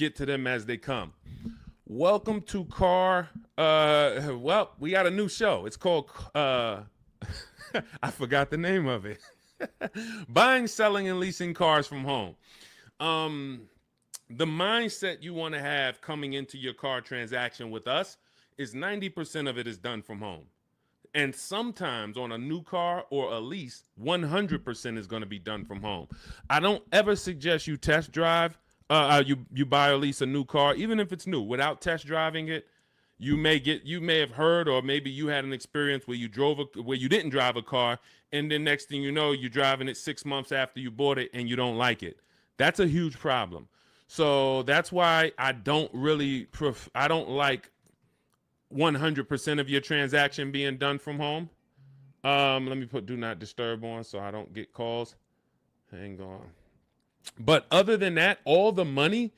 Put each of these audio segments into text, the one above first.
get to them as they come. Welcome to well, we got a new show. It's called I forgot the name of it. Buying, selling, and leasing cars from home. The mindset you want to have coming into your car transaction with us is 90% of it is done from home. And sometimes on a new car or a lease, 100% is going to be done from home. I don't ever suggest you test drive, you buy or lease a new car, even if it's new, without test driving it. You may have heard, or maybe you had an experience where you didn't drive a car, and then next thing you know, you're driving it 6 months after you bought it and you don't like it. That's a huge problem. So that's why I don't like 100% of your transaction being done from home. Let me put do not disturb on so I don't get calls. Hang on. But other than that, all the money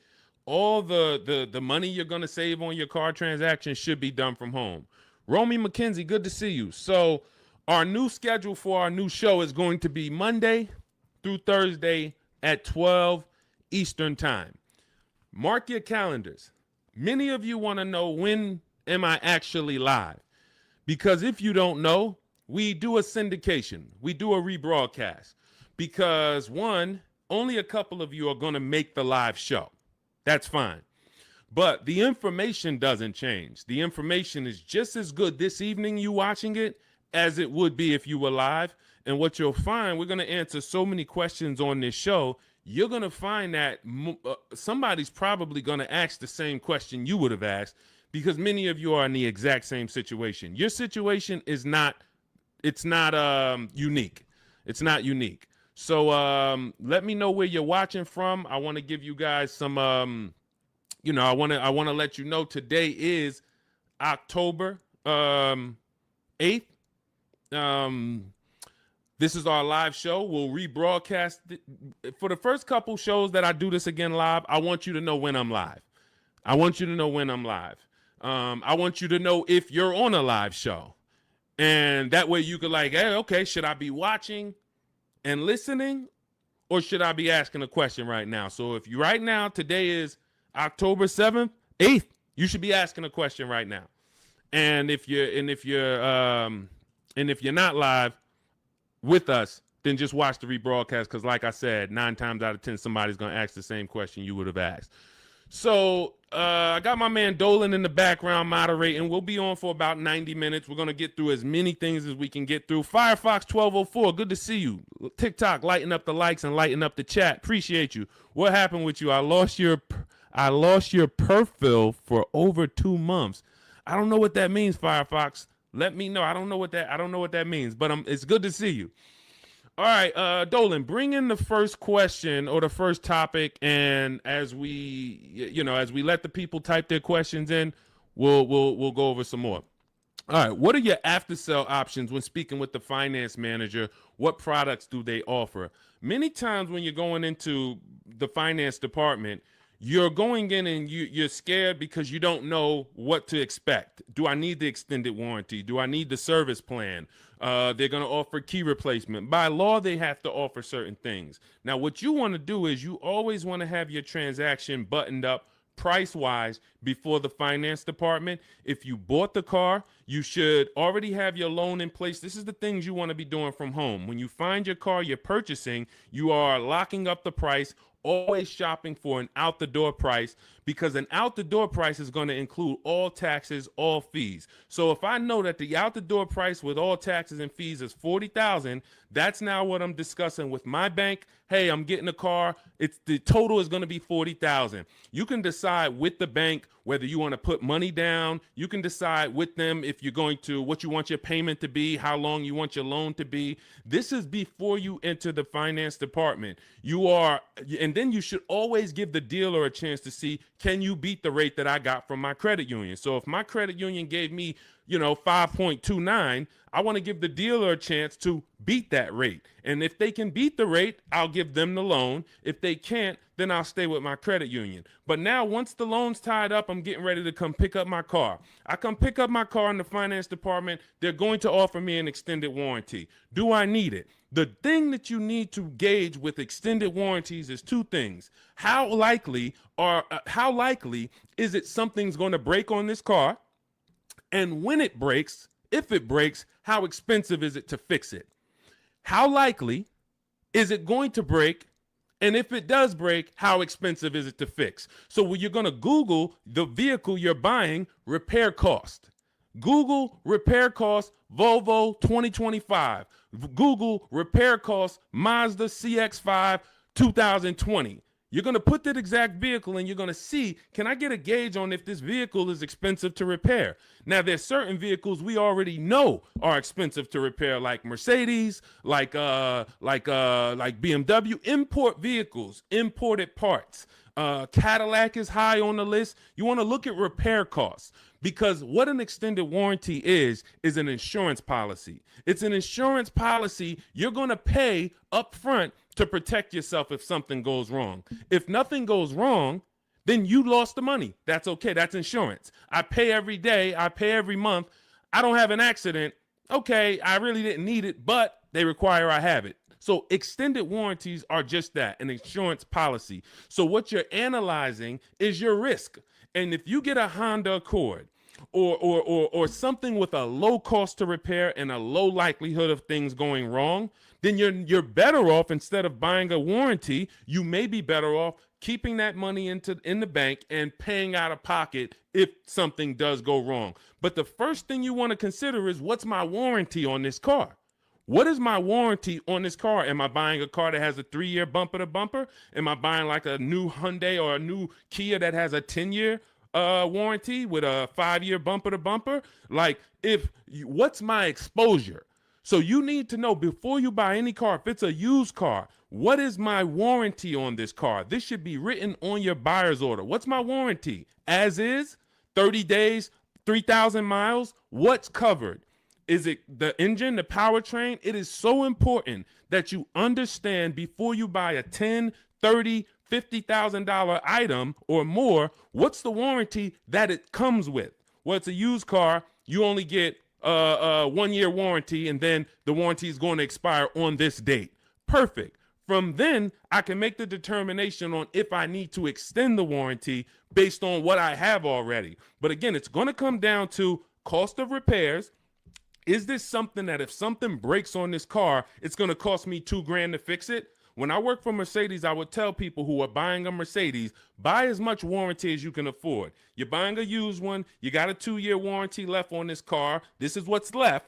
you're going to save on your car transaction should be done from home. Romy McKenzie, good to see you. So our new schedule for our new show is going to be Monday through Thursday at 12 Eastern time. Mark your calendars. Many of you want to know, when am I actually live? Because if you don't know, we do a syndication. We do a rebroadcast. Because one, only a couple of you are going to make the live show. That's fine. But the information doesn't change. The information is just as good this evening you watching it as it would be if you were live. And what you'll find, we're going to answer so many questions on this show, you're going to find that somebody's probably going to ask the same question you would have asked, because many of you are in the exact same situation. Your situation is not unique. It's not unique. So let me know where you're watching from. I want to give you guys some, I want to let you know today is October 8th. This is our live show. We'll rebroadcast it. For the first couple shows that I do this again live, I want you to know when I'm live. I want you to know when I'm live. I want you to know if you're on a live show. And that way you could hey, okay, should I be watching and listening, or should I be asking a question right now? So if you right now, today is October 7th, 8th, you should be asking a question right now. And if you're not live with us, then just watch the rebroadcast, because like I said, 9 times out of 10, somebody's going to ask the same question you would have asked. So I got my man Dolan in the background moderating. We'll be on for about 90 minutes. We're going to get through as many things as we can get through. Firefox 1204, good to see you. TikTok, lighten up the likes and lighten up the chat. Appreciate you. What happened with you? I lost your perfil for over 2 months. I don't know what that means, Firefox. Let me know. I don't know what that means, but it's good to see you. All right, Dolan, bring in the first question or the first topic, and as we let the people type their questions in, we'll go over some more. All right, what are your after sale options when speaking with the finance manager? What products do they offer? Many times when you're going into the finance department, you're going in and you're scared because you don't know what to expect. Do I need the extended warranty? Do I need the service plan? They're going to offer key replacement. By law, they have to offer certain things. Now, what you want to do is you always want to have your transaction buttoned up price-wise before the finance department. If you bought the car, you should already have your loan in place. This is the things you want to be doing from home. When you find your car you're purchasing, you are locking up the price, always shopping for an out-the-door price, because an out-the-door price is going to include all taxes, all fees. So if I know that the out-the-door price with all taxes and fees is $40,000, that's now what I'm discussing with my bank. Hey, I'm getting a car. The total is going to be $40,000. You can decide with the bank whether you want to put money down. You can decide with them if you're going to, what you want your payment to be, how long you want your loan to be. This is before you enter the finance department. And then you should always give the dealer a chance to see, can you beat the rate that I got from my credit union? So if my credit union gave me 5.29, I want to give the dealer a chance to beat that rate. And if they can beat the rate, I'll give them the loan. If they can't, then then I'll stay with my credit union. But now once the loan's tied up, I'm getting ready to come pick up my car. I come pick up my car in the finance department. They're going to offer me an extended warranty. Do I need it? The thing that you need to gauge with extended warranties is two things. How likely is it something's going to break on this car? And when it breaks, if it breaks, how expensive is it to fix it? How likely is it going to break? And if it does break, how expensive is it to fix? So when you're going to Google the vehicle you're buying, repair cost. Google repair cost Volvo 2025. Google repair cost Mazda CX-5 2020. You're going to put that exact vehicle and you're going to see, can I get a gauge on if this vehicle is expensive to repair? Now, there's certain vehicles we already know are expensive to repair, like Mercedes, like BMW, import vehicles, imported parts. Cadillac is high on the list. You want to look at repair costs, because what an extended warranty is an insurance policy. It's an insurance policy you're going to pay up front to protect yourself if something goes wrong. If nothing goes wrong, then you lost the money. That's okay. That's insurance. I pay every day. I pay every month. I don't have an accident. Okay, I really didn't need it, but they require I have it. So extended warranties are just that, an insurance policy. So what you're analyzing is your risk. And if you get a Honda Accord or something with a low cost to repair and a low likelihood of things going wrong, then you're better off, instead of buying a warranty, you may be better off keeping that money in the bank and paying out of pocket if something does go wrong. But the first thing you want to consider is, what's my warranty on this car? What is my warranty on this car? Am I buying a car that has a 3-year bumper to bumper? Am I buying like a new Hyundai or a new Kia that has a 10-year warranty with a 5-year bumper to bumper? Like, what's my exposure? So you need to know before you buy any car, if it's a used car, what is my warranty on this car? This should be written on your buyer's order. What's my warranty? As is, 30 days, 3,000 miles, what's covered? Is it the engine, the powertrain? It is so important that you understand before you buy a $10, $30, $50,000 item or more, what's the warranty that it comes with? Well, it's a used car. You only get a 1-year warranty, and then the warranty is going to expire on this date. Perfect. From then, I can make the determination on if I need to extend the warranty based on what I have already. But again, it's going to come down to cost of repairs. Is this something that if something breaks on this car, it's going to cost me $2,000 to fix it? When I work for Mercedes, I would tell people who are buying a Mercedes, buy as much warranty as you can afford. You're buying a used one. You got a 2-year warranty left on this car. This is what's left.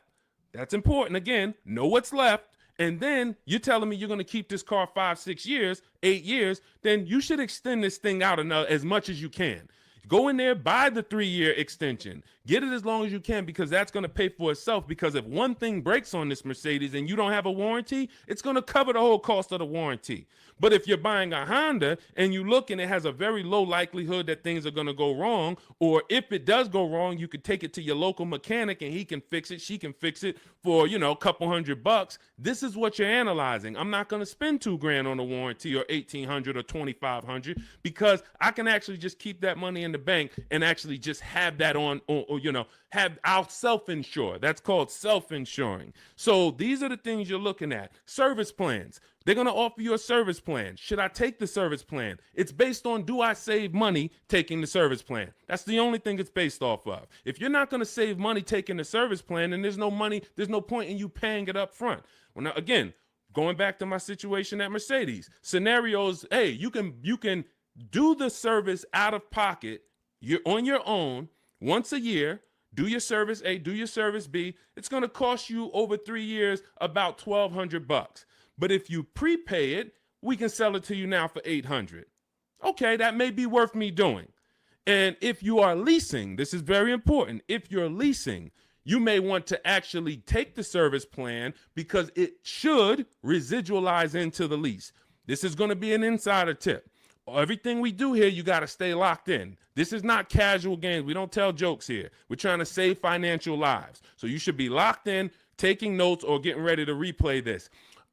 That's important. Again, know what's left. And then you're telling me you're going to keep this car 5, 6 years, 8 years. Then you should extend this thing out as much as you can. Go in there, buy the 3-year extension. Get it as long as you can, because that's going to pay for itself. Because if one thing breaks on this Mercedes and you don't have a warranty, it's going to cover the whole cost of the warranty. But if you're buying a Honda and you look and it has a very low likelihood that things are going to go wrong, or if it does go wrong, you could take it to your local mechanic and he can fix it, she can fix it for, a couple $100. This is what you're analyzing. I'm not going to spend $2,000 on a warranty or $1,800 or $2,500, because I can actually just keep that money in the bank and actually just have that I'll self-insure. That's called self-insuring. So these are the things you're looking at. Service plans. They're going to offer you a service plan. Should I take the service plan? It's based on, do I save money taking the service plan? That's the only thing it's based off of. If you're not going to save money taking the service plan, then there's no point in you paying it up front. Well, now, again, going back to my situation at Mercedes, scenarios, hey, you can do the service out of pocket. You're on your own once a year. Do your service A, do your service B. It's going to cost you over 3 years about $1,200. But if you prepay it, we can sell it to you now for $800. Okay, that may be worth me doing. And if you are leasing, this is very important. If you're leasing, you may want to actually take the service plan, because it should residualize into the lease. This is going to be an insider tip. Everything we do here, you got to stay locked in. This is not casual games. We don't tell jokes here. We're trying to save financial lives. So you should be locked in, taking notes, or getting ready to replay this.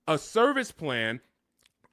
A service plan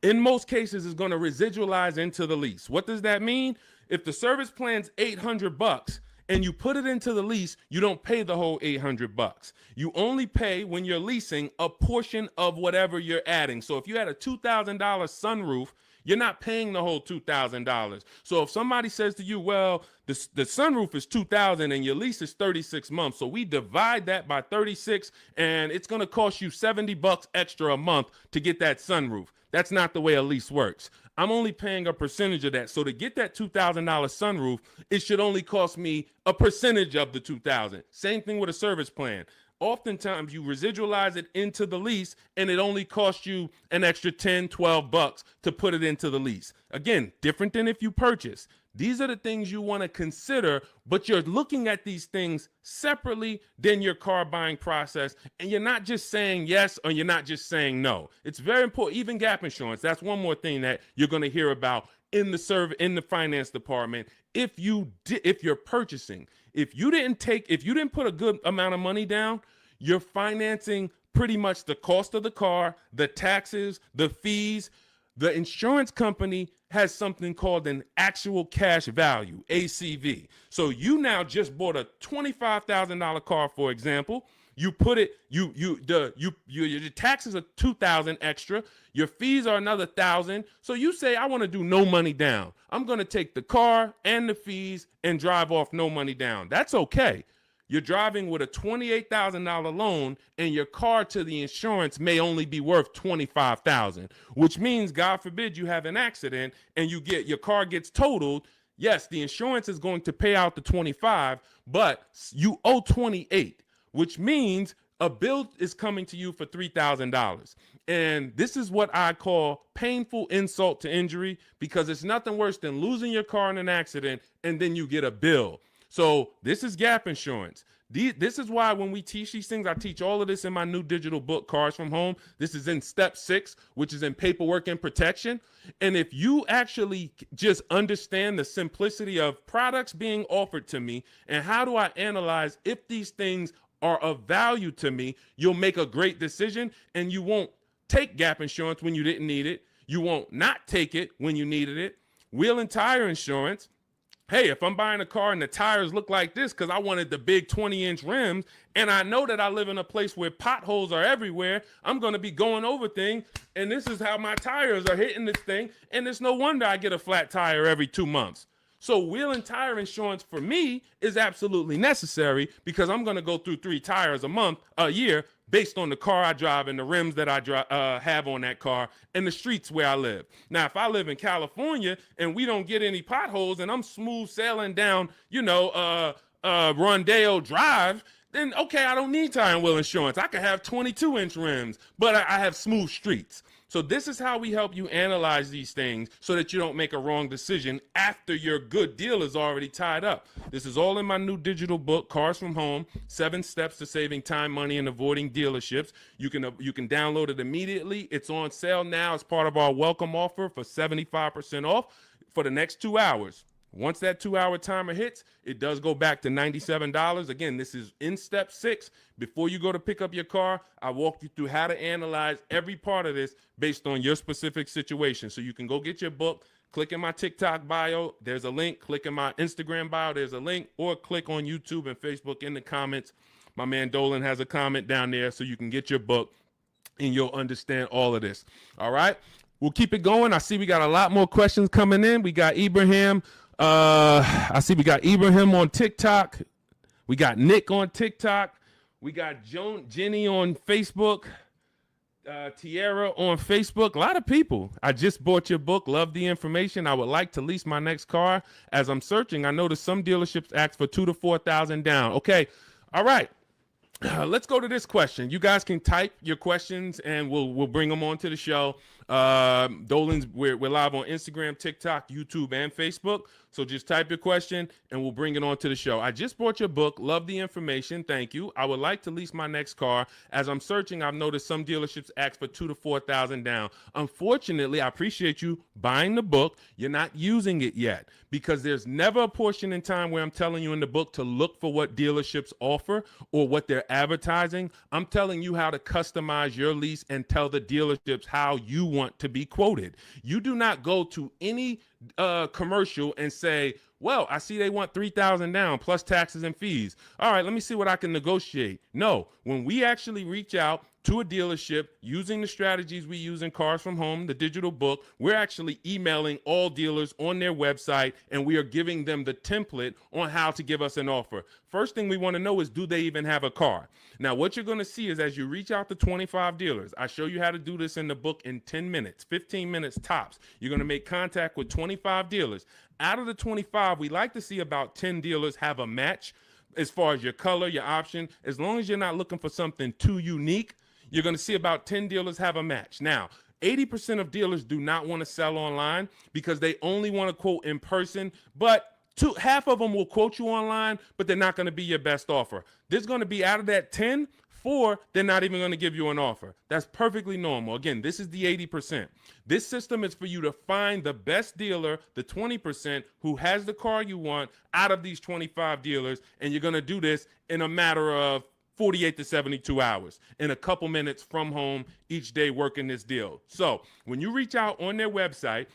in most cases is going to residualize into the lease. What does that mean? If the service plan's $800 and you put it into the lease, you don't pay the whole $800. You only pay, when you're leasing, a portion of whatever you're adding. So if you had a $2,000 sunroof, you're not paying the whole $2,000. So if somebody says to you, well, the sunroof is $2,000 and your lease is 36 months, so we divide that by 36 and it's going to cost you $70 extra a month to get that sunroof. That's not the way a lease works. I'm only paying a percentage of that. So to get that $2,000 sunroof, it should only cost me a percentage of the $2,000. Same thing with a service plan. Oftentimes you residualize it into the lease and it only costs you an extra 10, 12 bucks to put it into the lease. Again, different than if you purchase. These are the things you want to consider, but you're looking at these things separately than your car buying process. And you're not just saying yes or you're not just saying no. It's very important. Even gap insurance. That's one more thing that you're going to hear about in the finance department. If you're purchasing, if you didn't put a good amount of money down, you're financing pretty much the cost of the car, the taxes, the fees. The insurance company has something called an actual cash value, ACV. So you now just bought a $25,000 car, for example. You put it, your taxes are $2,000 extra. Your fees are another $1,000. So you say, I want to do no money down. I'm going to take the car and the fees and drive off no money down. That's okay. You're driving with a $28,000 loan and your car to the insurance may only be worth $25,000, which means, God forbid, you have an accident and your car gets totaled. Yes, the insurance is going to pay out the 25, but you owe 28, which means a bill is coming to you for $3,000. And this is what I call painful insult to injury, because it's nothing worse than losing your car in an accident and then you get a bill. So this is gap insurance. This is why when we teach these things, I teach all of this in my new digital book, Cars from Home. This is in step 6, which is in paperwork and protection. And if you actually just understand the simplicity of products being offered to me and how do I analyze if these things are of value to me, you'll make a great decision and you won't take gap insurance when you didn't need it. You won't not take it when you needed it. Wheel and tire insurance. Hey, if I'm buying a car and the tires look like this because I wanted the big 20-inch rims and I know that I live in a place where potholes are everywhere, I'm going to be going over things and this is how my tires are hitting this thing, and it's no wonder I get a flat tire every 2 months. So wheel and tire insurance for me is absolutely necessary because I'm going to go through 3 tires a year based on the car I drive and the rims that I have on that car and the streets where I live. Now, if I live in California and we don't get any potholes and I'm smooth sailing down, Rondeo Drive, then okay, I don't need tire and wheel insurance. I could have 22-inch rims, but I have smooth streets. So this is how we help you analyze these things so that you don't make a wrong decision after your good deal is already tied up. This is all in my new digital book, Cars from Home, 7 Steps to Saving Time, Money, and Avoiding Dealerships. You can download it immediately. It's on sale now as part of our welcome offer for 75% off for the next 2 hours. Once that 2-hour timer hits, it does go back to $97. Again, this is in step 6. Before you go to pick up your car, I walk you through how to analyze every part of this based on your specific situation. So you can go get your book, click in my TikTok bio, there's a link, click in my Instagram bio, there's a link, or click on YouTube and Facebook in the comments. My man Dolan has a comment down there so you can get your book and you'll understand all of this. All right, we'll keep it going. I see we got a lot more questions coming in. We got Ibrahim. I see we got Ibrahim on TikTok. We got Nick on TikTok. We got Jenny on Facebook. Tierra on Facebook. A lot of people. I just bought your book. Love the information. I would like to lease my next car. As I'm searching, I noticed some dealerships ask for $2,000 to $4,000 down. Okay. All right. Let's go to this question. You guys can type your questions and we'll bring them onto the show. Dolan's, we're live on Instagram, TikTok, YouTube, and Facebook. So just type your question and we'll bring it onto the show. I just bought your book. Love the information. Thank you. I would like to lease my next car. As I'm searching, I've noticed some dealerships ask for $2,000 to $4,000 down. Unfortunately, I appreciate you buying the book. You're not using it yet because there's never a portion in time where I'm telling you in the book to look for what dealerships offer or what they're advertising. I'm telling you how to customize your lease and tell the dealerships how you want want to be quoted. You do not go to any commercial and say, well, I see they want $3,000 down plus taxes and fees. All right, let me see what I can negotiate. No, when we actually reach out to a dealership using the strategies we use in Cars from Home, the digital book, we're actually emailing all dealers on their website, and we are giving them the template on how to give us an offer. First thing we want to know is, do they even have a car? Now, what you're going to see is as you reach out to 25 dealers, I show you how to do this in the book in 10 minutes, 15 minutes tops. You're going to make contact with 25 dealers. Out of the 25, we like to see about 10 dealers have a match as far as your color, your option. As long as you're not looking for something too unique, you're going to see about 10 dealers have a match. Now, 80% of dealers do not want to sell online because they only want to quote in person, but half of them will quote you online, but they're not going to be your best offer. There's going to be, out of that 10, 4, they're not even going to give you an offer. That's perfectly normal. Again, this is the 80%. This system is for you to find the best dealer, the 20% who has the car you want out of these 25 dealers, and you're going to do this in a matter of 48 to 72 hours, in a couple minutes from home each day working this deal. So when you reach out on their website,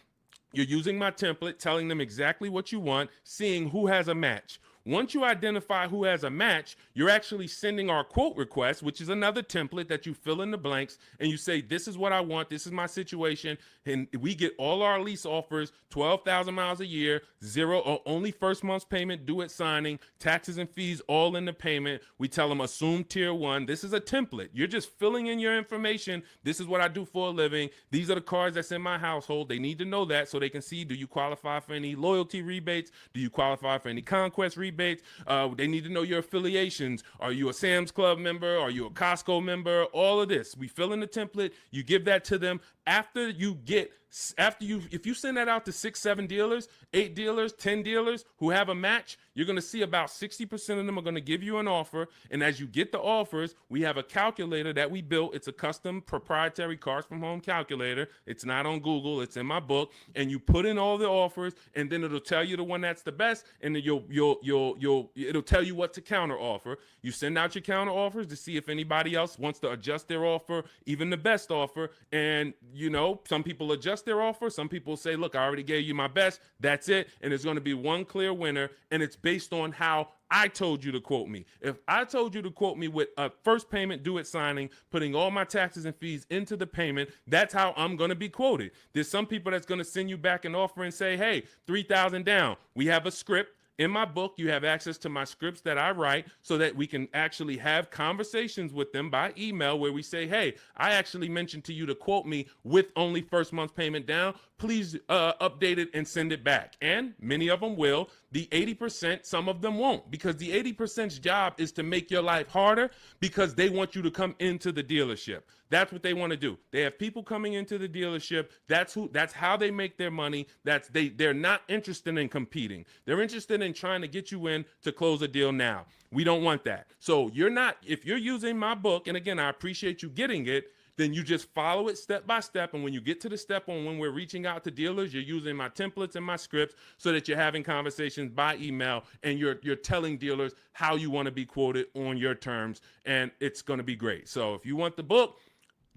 you're using my template, telling them exactly what you want, seeing who has a match. Once you identify who has a match, you're actually sending our quote request, which is another template that you fill in the blanks, and you say, this is what I want, this is my situation, and we get all our lease offers, 12,000 miles a year, zero or only first month's payment due at signing, taxes and fees all in the payment. We tell them assume tier 1. This is a template. You're just filling in your information. This is what I do for a living. These are the cars that's in my household. They need to know that so they can see, do you qualify for any loyalty rebates? Do you qualify for any conquest rebates? They need to know your affiliations. Are you a Sam's Club member? Are you a Costco member? All of this. We fill in the template. You give that to them. If you send that out to 6, 7 dealers, 8 dealers, 10 dealers who have a match, you're going to see about 60% of them are going to give you an offer. And as you get the offers, we have a calculator that we built. It's a custom proprietary Cars from Home calculator. It's not on Google. It's in my book. And you put in all the offers, and then it'll tell you the one that's the best. And then it'll tell you what to counter offer. You send out your counter offers to see if anybody else wants to adjust their offer, even the best offer. And some people adjust their offer. Some people say, look, I already gave you my best. That's it. And there's going to be one clear winner. And it's based on how I told you to quote me. If I told you to quote me with a first payment due at signing, putting all my taxes and fees into the payment, that's how I'm going to be quoted. There's some people that's going to send you back an offer and say, hey, 3,000 down. We have a script. In my book, you have access to my scripts that I write so that we can actually have conversations with them by email where we say, hey, I actually mentioned to you to quote me with only first month's payment down. Please update it and send it back. And many of them will. The 80%, some of them won't, because the 80%'s job is to make your life harder because they want you to come into the dealership. That's what they want to do. They have people coming into the dealership. That's how they make their money. They're not interested in competing. They're interested in trying to get you in to close a deal now. We don't want that. So if you're using my book, and again, I appreciate you getting it, then you just follow it step by step. And when you get to the step on when we're reaching out to dealers, you're using my templates and my scripts so that you're having conversations by email and you're telling dealers how you want to be quoted on your terms. And it's going to be great. So if you want the book,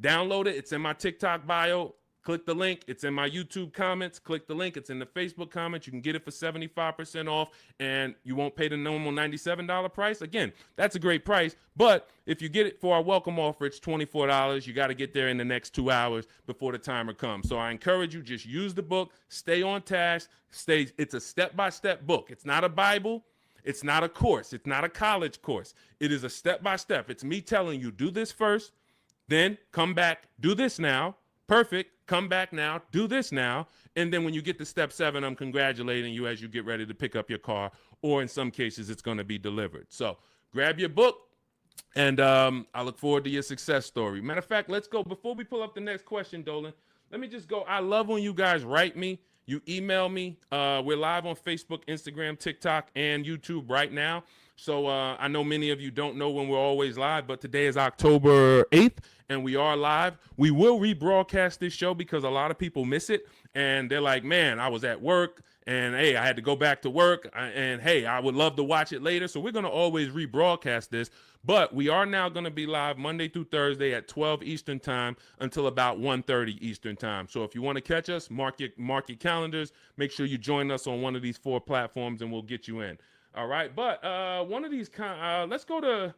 download it. It's in my TikTok bio. Click the link. It's in my YouTube comments. Click the link. It's in the Facebook comments. You can get it for 75% off, and you won't pay the normal $97 price. Again, that's a great price, but if you get it for our welcome offer, it's $24. You got to get there in the next 2 hours before the timer comes. So I encourage you, just use the book. Stay on task. It's a step-by-step book. It's not a Bible. It's not a course. It's not a college course. It is a step-by-step. It's me telling you, do this first, then come back, do this now. Perfect. Come back now, do this now. And then when you get to step 7, I'm congratulating you as you get ready to pick up your car, or in some cases, it's going to be delivered. So grab your book, and I look forward to your success story. Matter of fact, let's go. Before we pull up the next question, Dolan, let me just go. I love when you guys write me. You email me. We're live on Facebook, Instagram, TikTok, and YouTube right now. So I know many of you don't know when we're always live, but today is October 8th, and we are live. We will rebroadcast this show because a lot of people miss it, and they're like, man, I was at work, and hey, I had to go back to work, and hey, I would love to watch it later. So we're going to always rebroadcast this. But we are now going to be live Monday through Thursday at 12 Eastern time until about 1:30 Eastern time. So if you want to catch us, mark your calendars. Make sure you join us on one of these 4 platforms, and we'll get you in. All right. But one of these let's go to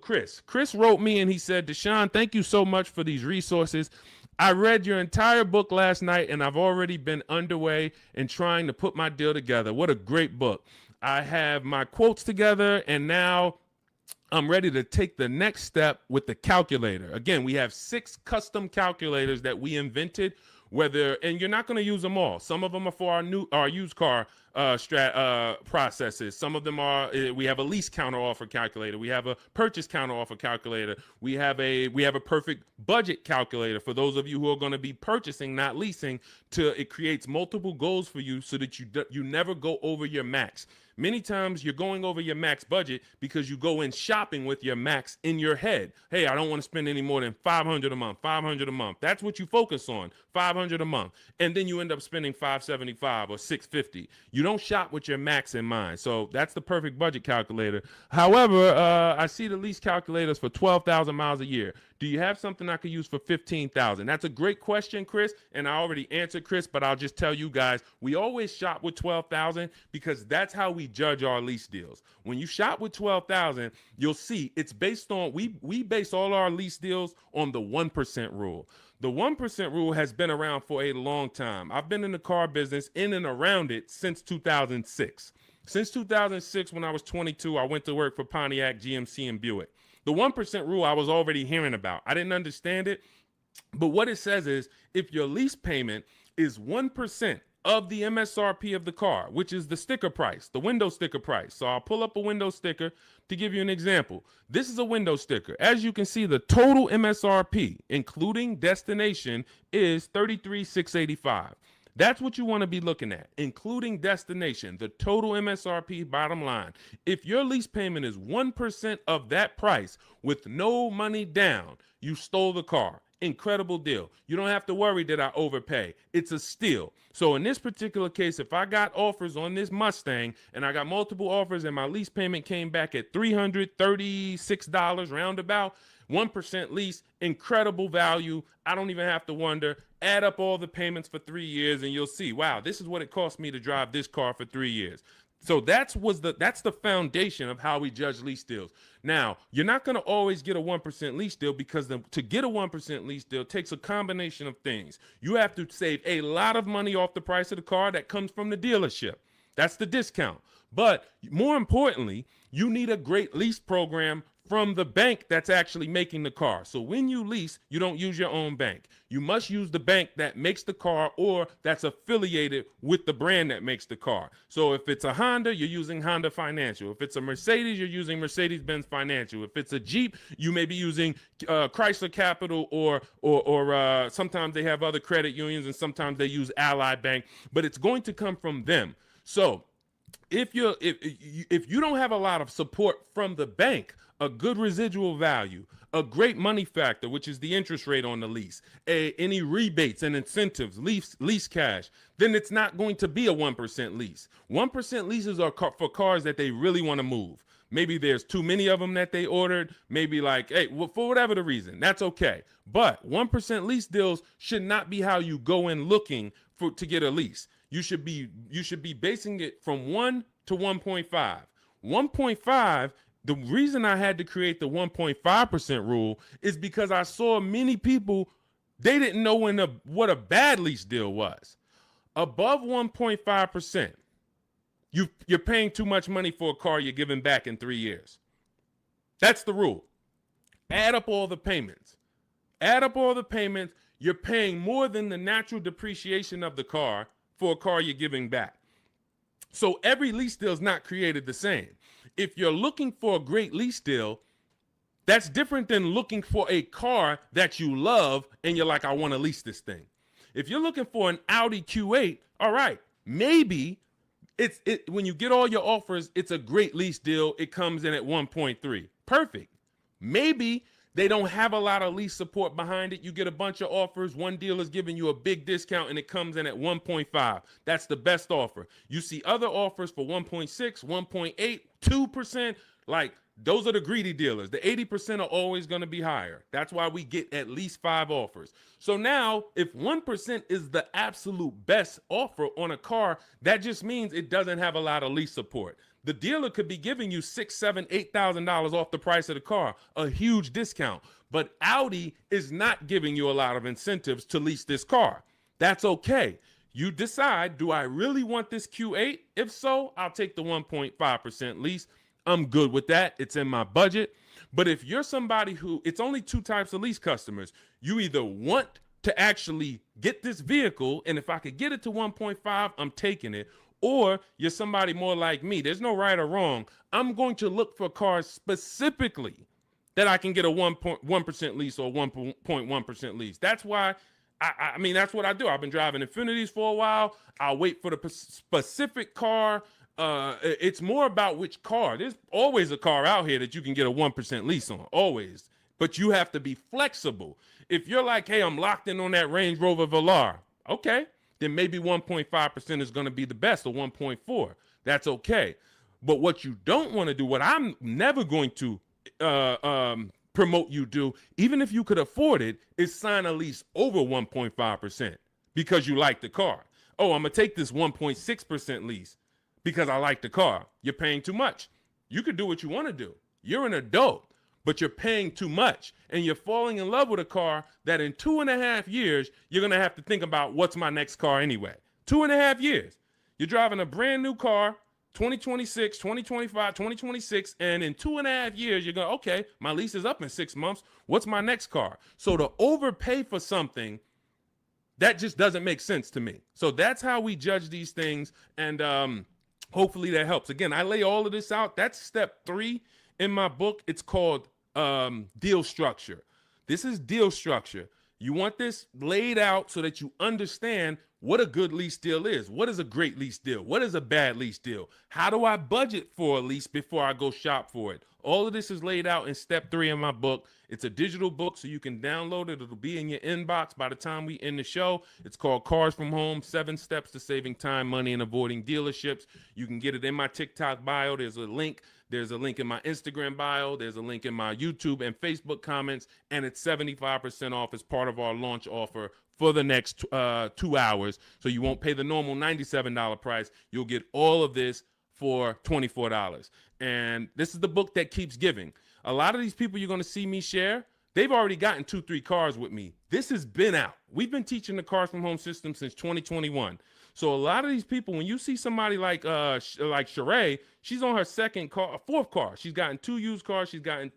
Chris. Chris wrote me and he said, Deshone, thank you so much for these resources. I read your entire book last night and I've already been underway in trying to put my deal together. What a great book. I have my quotes together and now I'm ready to take the next step with the calculator. Again, we have 6 custom calculators that we invented, and you're not going to use them all. Some of them are for our used car processes. Some of them are, we have a lease counter offer calculator. We have a purchase counter offer calculator. We have a perfect budget calculator for those of you who are going to be purchasing, not leasing. It creates multiple goals for you so that you never go over your max. Many times you're going over your max budget because you go in shopping with your max in your head. Hey, I don't want to spend any more than $500 a month, $500 a month. That's what you focus on, $500 a month. And then you end up spending $575 or $650. You don't shop with your max in mind. So that's the perfect budget calculator. However, I see the lease calculators for 12,000 miles a year. Do you have something I could use for 15,000? That's a great question, Chris, and I already answered Chris, but I'll just tell you guys, we always shop with 12,000 because that's how we judge our lease deals. When you shop with 12,000, you'll see it's based on, we base all our lease deals on the 1% rule. The 1% rule has been around for a long time. I've been in the car business in and around it since 2006. Since 2006, when I was 22, I went to work for Pontiac, GMC, and Buick. The 1% rule I was already hearing about. I didn't understand it, but what it says is if your lease payment is 1% of the MSRP of the car, which is the sticker price, the window sticker price. So I'll pull up a window sticker to give you an example. This is a window sticker. As you can see, the total MSRP, including destination, is $33,685. That's what you want to be looking at, including destination, the total MSRP bottom line. If your lease payment is 1% of that price with no money down, you stole the car. Incredible deal. You don't have to worry that I overpay. It's a steal. So in this particular case, if I got offers on this Mustang and I got multiple offers and my lease payment came back at $336 roundabout, 1% lease, incredible value. I don't even have to wonder. Add up all the payments for 3 years and you'll see, wow, this is what it cost me to drive this car for 3 years. So that's the foundation of how we judge lease deals. Now, you're not going to always get a 1% lease deal because to get a 1% lease deal takes a combination of things. You have to save a lot of money off the price of the car that comes from the dealership. That's the discount. But more importantly, you need a great lease program from the bank that's actually making the car. So when you lease, you don't use your own bank. You must use the bank that makes the car or that's affiliated with the brand that makes the car. So if it's a Honda, you're using Honda Financial. If it's a Mercedes, you're using Mercedes-Benz Financial. If it's a Jeep, you may be using Chrysler Capital or sometimes they have other credit unions and sometimes they use Ally Bank, but it's going to come from them. So if you don't have a lot of support from the bank, a good residual value, a great money factor, which is the interest rate on the lease, any rebates and incentives, lease cash, then it's not going to be a 1% lease. 1% leases are for cars that they really want to move. Maybe there's too many of them that they ordered. Maybe like, hey, well, for whatever the reason, that's okay. But 1% lease deals should not be how you go in looking to get a lease. You should be basing it from 1 to 1.5. 1.5. The reason I had to create the 1.5% rule is because I saw many people, they didn't know what a bad lease deal was. Above 1.5%, you're paying too much money for a car you're giving back in 3 years. That's the rule. Add up all the payments. You're paying more than the natural depreciation of the car for a car you're giving back. So every lease deal is not created the same. If you're looking for a great lease deal, that's different than looking for a car that you love and you're like, I want to lease this thing. If you're looking for an Audi Q8, all right, maybe when you get all your offers, it's a great lease deal. It comes in at 1.3. Perfect. Maybe they don't have a lot of lease support behind it. You get a bunch of offers. One deal is giving you a big discount and it comes in at 1.5. That's the best offer. You see other offers for 1.6, 1.8, 2%. Like, those are the greedy dealers. The 80% are always going to be higher. That's why we get at least 5 offers. So now, if 1% is the absolute best offer on a car, that just means it doesn't have a lot of lease support. The dealer could be giving you $6,000, $7,000, $8,000 off the price of the car, a huge discount. But Audi is not giving you a lot of incentives to lease this car. That's okay. You decide, do I really want this Q8? If so, I'll take the 1.5% lease. I'm good with that. It's in my budget. But if you're somebody who, it's only 2 types of lease customers. You either want to actually get this vehicle, and if I could get it to 1.5, I'm taking it. Or you're somebody more like me. There's no right or wrong. I'm going to look for cars specifically that I can get a 1% lease or 1.1% lease. That's why, I mean, that's what I do. I've been driving Infinities for a while. I'll wait for the specific car. It's more about which car. There's always a car out here that you can get a 1% lease on, always. But you have to be flexible. If you're like, hey, I'm locked in on that Range Rover Velar, okay, then maybe 1.5% is going to be the best, or 1.4. That's okay. But what you don't want to do, what I'm never going to promote you do, even if you could afford it, is sign a lease over 1.5% because you like the car. Oh, I'm going to take this 1.6% lease because I like the car. You're paying too much. You could do what you want to do. You're an adult, but you're paying too much. And you're falling in love with a car that in 2.5 years, you're going to have to think about, what's my next car anyway? 2.5 years. You're driving a brand new car, 2026, 2025, 2026, and in 2.5 years, you're going, okay, my lease is up in 6 months. What's my next car? So to overpay for something, that just doesn't make sense to me. So that's how we judge these things, and hopefully that helps. Again, I lay all of this out. That's step 3 in my book. It's called deal structure. This is deal structure. You want this laid out so that you understand what a good lease deal is. What is a great lease deal? What is a bad lease deal? How do I budget for a lease before I go shop for it? All of this is laid out in step 3 in my book. It's a digital book, so you can download it. It'll be in your inbox by the time we end the show. It's called Cars from Home, 7 Steps to Saving Time, Money, and Avoiding Dealerships. You can get it in my TikTok bio. There's a link. There's a link in my Instagram bio. There's a link in my YouTube and Facebook comments, and it's 75% off as part of our launch offer for the next 2 hours. So you won't pay the normal $97 price. You'll get all of this for $24. And this is the book that keeps giving. A lot of these people you're going to see me share, they've already gotten 2-3 cars with me. This has been out. We've been teaching the Cars from Home system since 2021. So a lot of these people, when you see somebody like Sheree, she's on her 4th car. She's gotten 2 used cars. She's gotten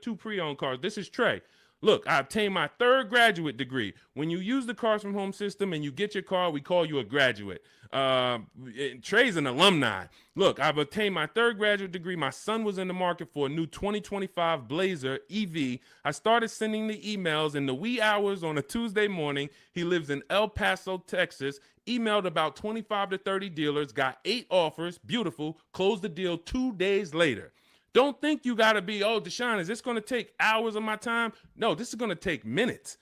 2 pre-owned cars. This is Trey. Look, I obtained my 3rd graduate degree. When you use the Cars from Home system and you get your car, we call you a graduate. Trey's an alumni. Look, I've obtained my 3rd graduate degree. My son was in the market for a new 2025 Blazer EV. I started sending the emails in the wee hours on a Tuesday morning. He lives in El Paso, Texas. Emailed about 25 to 30 dealers, got 8 offers, beautiful, closed the deal 2 days later. Don't think you got to be, oh, Deshone, is this going to take hours of my time? No, this is going to take minutes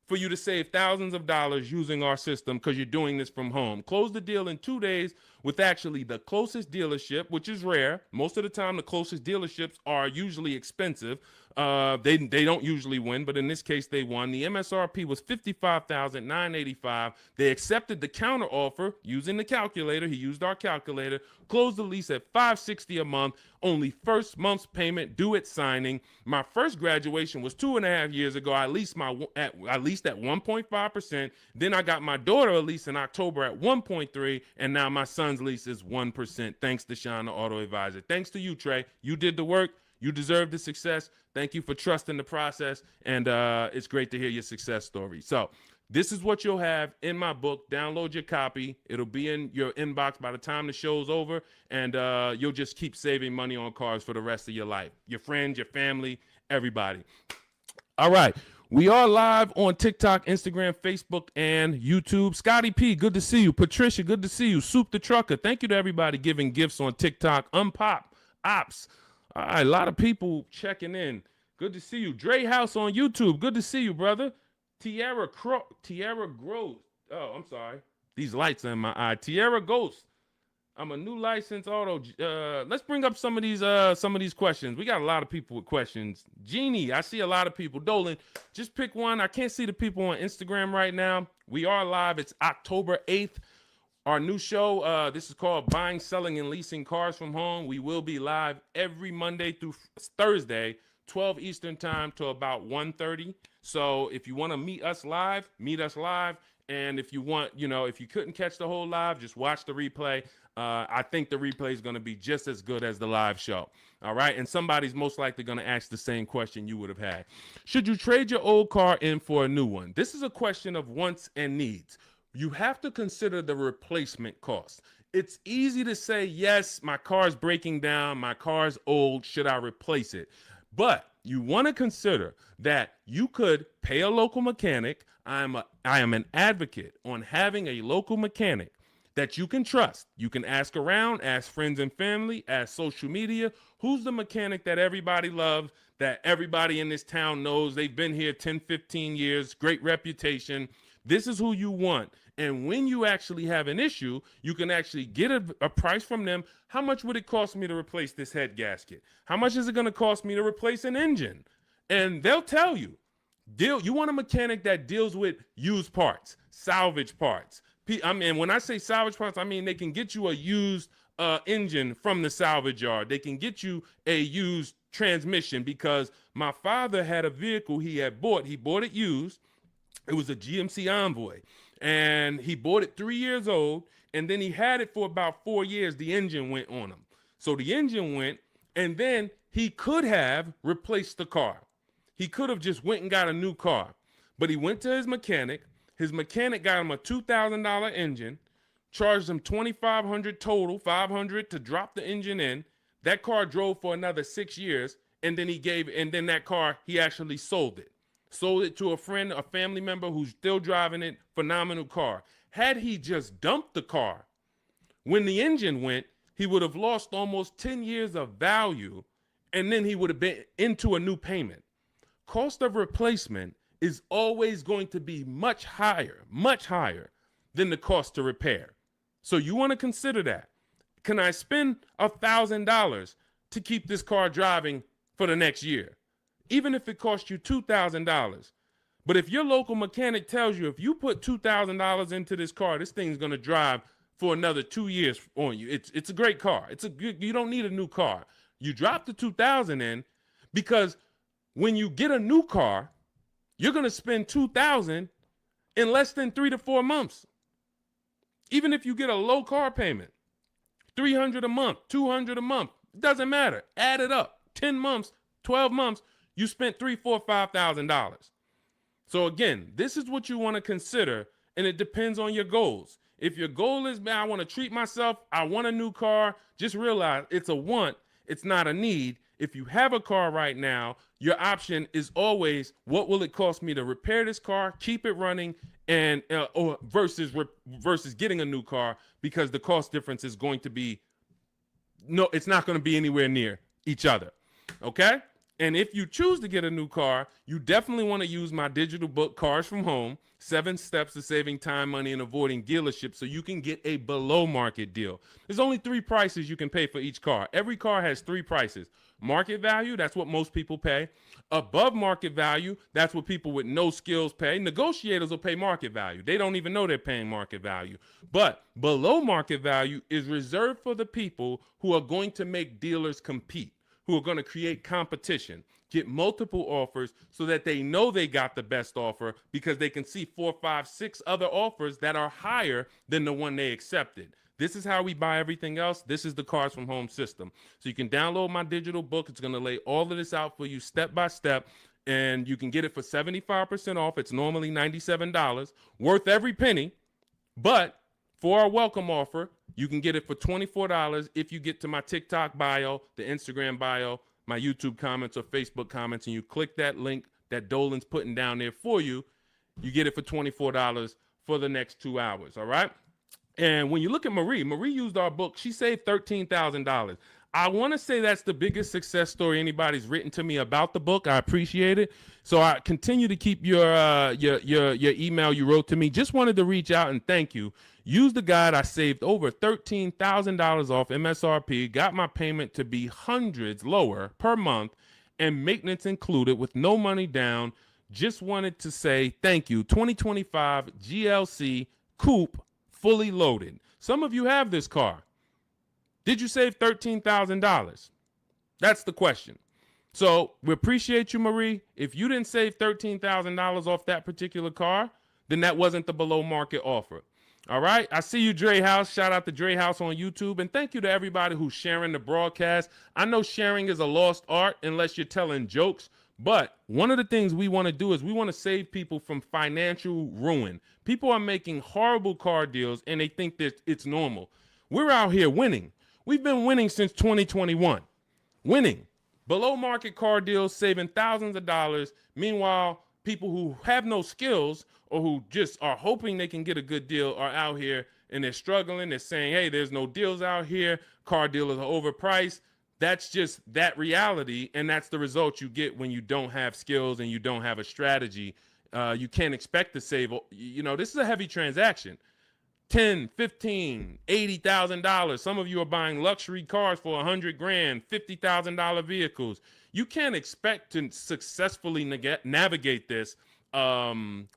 for you to save thousands of dollars using our system because you're doing this from home. Close the deal in 2 days with actually the closest dealership, which is rare. Most of the time, the closest dealerships are usually expensive. They don't usually win, but in this case, they won. The MSRP was $55,985. They accepted the counter offer using the calculator. He used our calculator. Closed the lease at $560 a month. Only first month's payment due at signing. My first graduation was 2.5 years ago. I leased at 1.5%. Then I got my daughter a lease in October at 1.3%, and now my son's lease is 1%. Thanks, Deshone the Auto Advisor. Thanks to you, Trey. You did the work. You deserve the success. Thank you for trusting the process, and it's great to hear your success story. So this is what you'll have in my book. Download your copy. It'll be in your inbox by the time the show's over, and you'll just keep saving money on cars for the rest of your life. Your friends, your family, everybody. All right. We are live on TikTok, Instagram, Facebook, and YouTube. Scotty P, good to see you. Patricia, good to see you. Soup the Trucker, thank you to everybody giving gifts on TikTok. Unpop, Ops. All right, a lot of people checking in. Good to see you. Dre House on YouTube. Good to see you, brother. Tierra Gross. Oh, I'm sorry. These lights are in my eye. Tierra Ghost. I'm a new licensed auto. Let's bring up some of these questions. We got a lot of people with questions. Jeannie, I see a lot of people. Dolan, just pick one. I can't see the people on Instagram right now. We are live. It's October 8th. Our new show, this is called Buying, Selling, and Leasing Cars from Home. We will be live every Monday through Thursday, 12 Eastern time to about 1:30. So if you want to meet us live, meet us live. And if you want, if you couldn't catch the whole live, just watch the replay. I think the replay is going to be just as good as the live show. All right. And somebody's most likely going to ask the same question you would have had. Should you trade your old car in for a new one? This is a question of wants and needs. You have to consider the replacement cost. It's easy to say, yes, my car's breaking down, my car's old, should I replace it? But you want to consider that you could pay a local mechanic. I am an advocate on having a local mechanic that you can trust. You can ask around, ask friends and family, ask social media. Who's the mechanic that everybody loves, that everybody in this town knows? They've been here 10, 15 years, great reputation. This is who you want. And when you actually have an issue, you can actually get a price from them. How much would it cost me to replace this head gasket? How much is it going to cost me to replace an engine? And they'll tell you. You want a mechanic that deals with used parts, salvage parts. I mean, when I say salvage parts, I mean they can get you a used engine from the salvage yard. They can get you a used transmission, because my father had a vehicle he had bought. He bought it used. It was a GMC Envoy, and he bought it 3 years old, and then he had it for about 4 years. The engine went on him. So the engine went, and then he could have replaced the car. He could have just went and got a new car, but he went to his mechanic. His mechanic got him a $2,000 engine, charged him $2,500 total, $500 to drop the engine in. That car drove for another 6 years, and then that car, he actually sold it. Sold it to a friend, a family member who's still driving it. Phenomenal car. Had he just dumped the car when the engine went, he would have lost almost 10 years of value, and then he would have been into a new payment. Cost of replacement is always going to be much higher than the cost to repair. So you want to consider that. Can I spend $1,000 to keep this car driving for the next year? Even if it costs you $2,000. But if your local mechanic tells you, if you put $2,000 into this car, this thing's going to drive for another 2 years on you. It's a great car. You don't need a new car. You drop the $2,000 in, because when you get a new car, you're going to spend $2,000 in less than 3 to 4 months. Even if you get a low car payment, $300 a month, $200 a month, it doesn't matter. Add it up. 10 months, 12 months, you spent $3,000, $4,000, $5,000. So again, this is what you want to consider, and it depends on your goals. If your goal is, man, I want to treat myself, I want a new car, just realize it's a want, it's not a need. If you have a car right now, your option is always, what will it cost me to repair this car, keep it running, and or versus getting a new car, because the cost difference is going to be, it's not going to be anywhere near each other. Okay? And if you choose to get a new car, you definitely want to use my digital book, Cars from Home, 7 Steps to Saving Time, Money, and Avoiding Dealerships, so you can get a below market deal. There's only 3 prices you can pay for each car. Every car has 3 prices. Market value, that's what most people pay. Above market value, that's what people with no skills pay. Negotiators will pay market value. They don't even know they're paying market value. But below market value is reserved for the people who are going to make dealers compete, who are going to create competition, get multiple offers so that they know they got the best offer, because they can see 4, 5, 6 other offers that are higher than the one they accepted. This is how we buy everything else. This is the Cars from Home system. So you can download my digital book. It's going to lay all of this out for you step by step, and you can get it for 75% off. It's normally $97, worth every penny. But for our welcome offer, you can get it for $24 if you get to my TikTok bio, the Instagram bio, my YouTube comments or Facebook comments, and you click that link that Dolan's putting down there for you. You get it for $24 for the next 2 hours, all right? And when you look at Marie used our book. She saved $13,000. I want to say that's the biggest success story anybody's written to me about the book. I appreciate it. So I continue to keep your email you wrote to me. Just wanted to reach out and thank you. Use the guide. I saved over $13,000 off MSRP, got my payment to be hundreds lower per month, and maintenance included with no money down. Just wanted to say thank you. 2025 GLC Coupe, fully loaded. Some of you have this car. Did you save $13,000? That's the question. So we appreciate you, Marie. If you didn't save $13,000 off that particular car, then that wasn't the below market offer. All right. I see you, Dre House. Shout out to Dre House on YouTube. And thank you to everybody who's sharing the broadcast. I know sharing is a lost art unless you're telling jokes. But one of the things we want to do is we want to save people from financial ruin. People are making horrible car deals and they think that it's normal. We're out here winning. We've been winning since 2021. Winning. Below market car deals, saving thousands of dollars. Meanwhile, people who have no skills or who just are hoping they can get a good deal are out here and they're struggling. They're saying, hey, there's no deals out here. Car dealers are overpriced. That's just that reality, and that's the result you get when you don't have skills and you don't have a strategy. You can't expect to save. You know, this is a heavy transaction. $10, $15, $80,000. Some of you are buying luxury cars for $100,000, $50,000 vehicles. You can't expect to successfully navigate this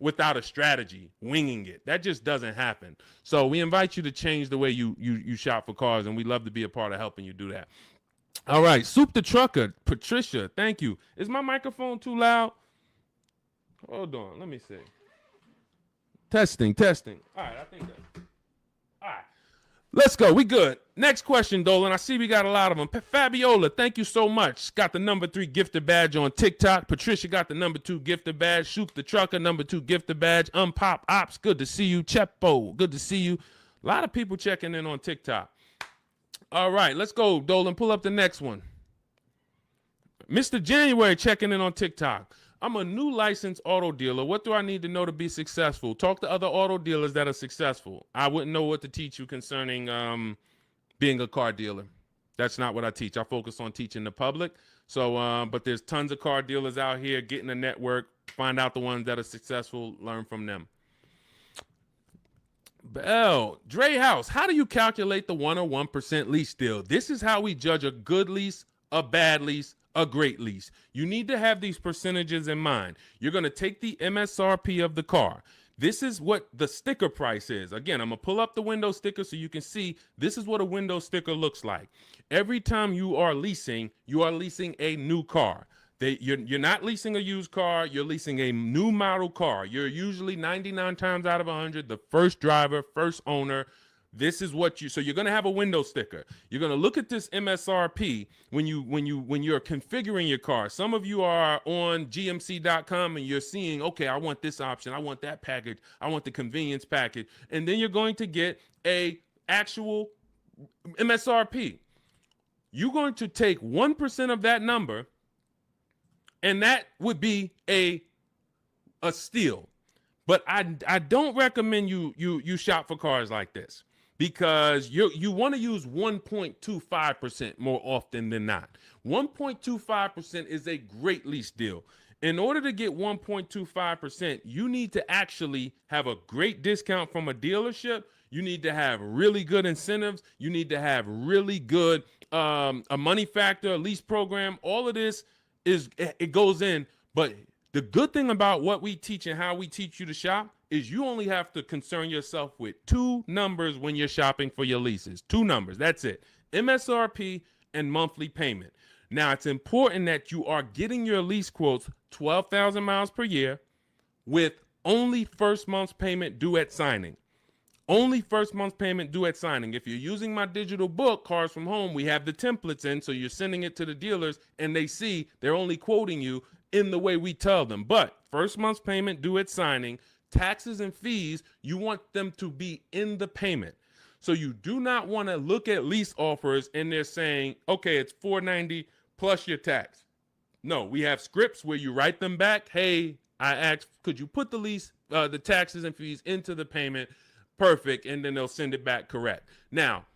without a strategy, winging it. That just doesn't happen. So we invite you to change the way you shop for cars, and we'd love to be a part of helping you do that. All right, Soup the Trucker, Patricia, thank you. Is my microphone too loud? Hold on, let me see. Testing. All right, I think that's... All right, let's go. We good. Next question, Dolan. I see we got a lot of them. Fabiola, thank you so much. Got the #3 gifted badge on TikTok. Patricia got the #2 gifted badge. Soup the Trucker, #2 gifted badge. Unpop Ops, good to see you. Chepo, good to see you. A lot of people checking in on TikTok. All right, let's go, Dolan. Pull up the next one. Mr. January checking in on TikTok. I'm a new licensed auto dealer. What do I need to know to be successful? Talk to other auto dealers that are successful. I wouldn't know what to teach you concerning being a car dealer. That's not what I teach. I focus on teaching the public. So, but there's tons of car dealers out here. Get in a network. Find out the ones that are successful. Learn from them. Bell, Dre House, how do you calculate the 101% lease deal? This is how we judge a good lease, a bad lease, a great lease. You need to have these percentages in mind. You're going to take the MSRP of the car. This is what the sticker price is. Again, I'm going to pull up the window sticker so you can see this is what a window sticker looks like. Every time you are leasing a new car. You're not leasing a used car. You're leasing a new model car. You're usually 99 times out of 100 the first driver, first owner. This is what so you're going to have a window sticker. You're going to look at this MSRP when you're configuring your car. Some of you are on gmc.com and you're seeing, okay, I want this option. I want that package. I want the convenience package. And then you're going to get a actual MSRP. You're going to take 1% of that number, and that would be a steal. But I don't recommend you shop for cars like this, because you want to use 1.25% more often than not. 1.25% is a great lease deal. In order to get 1.25%, you need to actually have a great discount from a dealership. You need to have really good incentives. You need to have really good a money factor, a lease program. All of this it goes in, but the good thing about what we teach and how we teach you to shop is you only have to concern yourself with 2 numbers when you're shopping for your leases. 2 numbers, that's it. MSRP and monthly payment. Now, it's important that you are getting your lease quotes 12,000 miles per year with only first month's payment due at signing. Only first month's payment due at signing. If you're using my digital book, Cars from Home, we have the templates in, so you're sending it to the dealers, and they see they're only quoting you in the way we tell them. But first month's payment due at signing, taxes and fees, you want them to be in the payment. So you do not want to look at lease offers and they're saying, okay, it's $490 plus your tax. No, we have scripts where you write them back. Hey, I asked, could you put the lease, the taxes and fees into the payment? Perfect. And then they'll send it back correct. Now,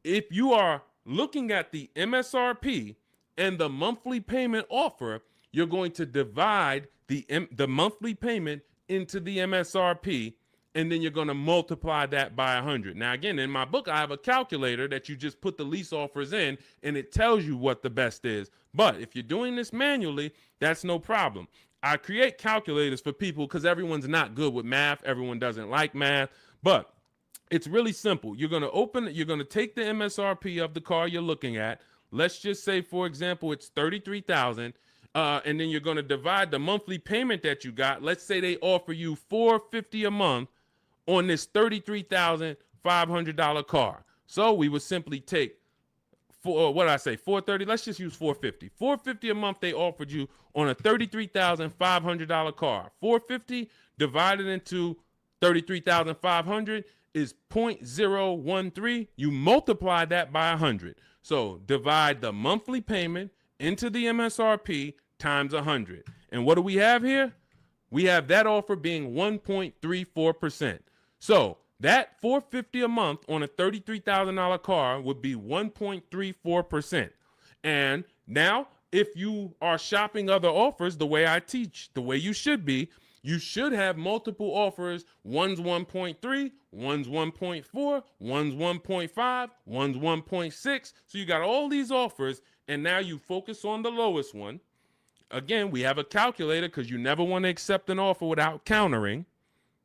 if you are looking at the MSRP and the monthly payment offer, you're going to divide the monthly payment into the MSRP, and then you're going to multiply that by 100. Now, again, in my book, I have a calculator that you just put the lease offers in, and it tells you what the best is. But if you're doing this manually, that's no problem. I create calculators for people because everyone's not good with math. Everyone doesn't like math, but it's really simple. You're going to take the MSRP of the car you're looking at. Let's just say, for example, it's $33,000. And then you're going to divide the monthly payment that you got. Let's say they offer you $450 a month on this $33,500 car. So we would simply take $430. Let's just use $450. $450 a month they offered you on a $33,500 car. $450 divided into $33,500 is 0.013. You multiply that by 100. So divide the monthly payment into the MSRP times 100. And what do we have here? We have that offer being 1.34%. So that $450 a month on a $33,000 car would be 1.34%. And now, if you are shopping other offers the way I teach, the way you should be, you should have multiple offers. One's 1.3, one's 1.4, one's 1.5, one's 1.6. So you got all these offers, and now you focus on the lowest one. Again, we have a calculator because you never want to accept an offer without countering,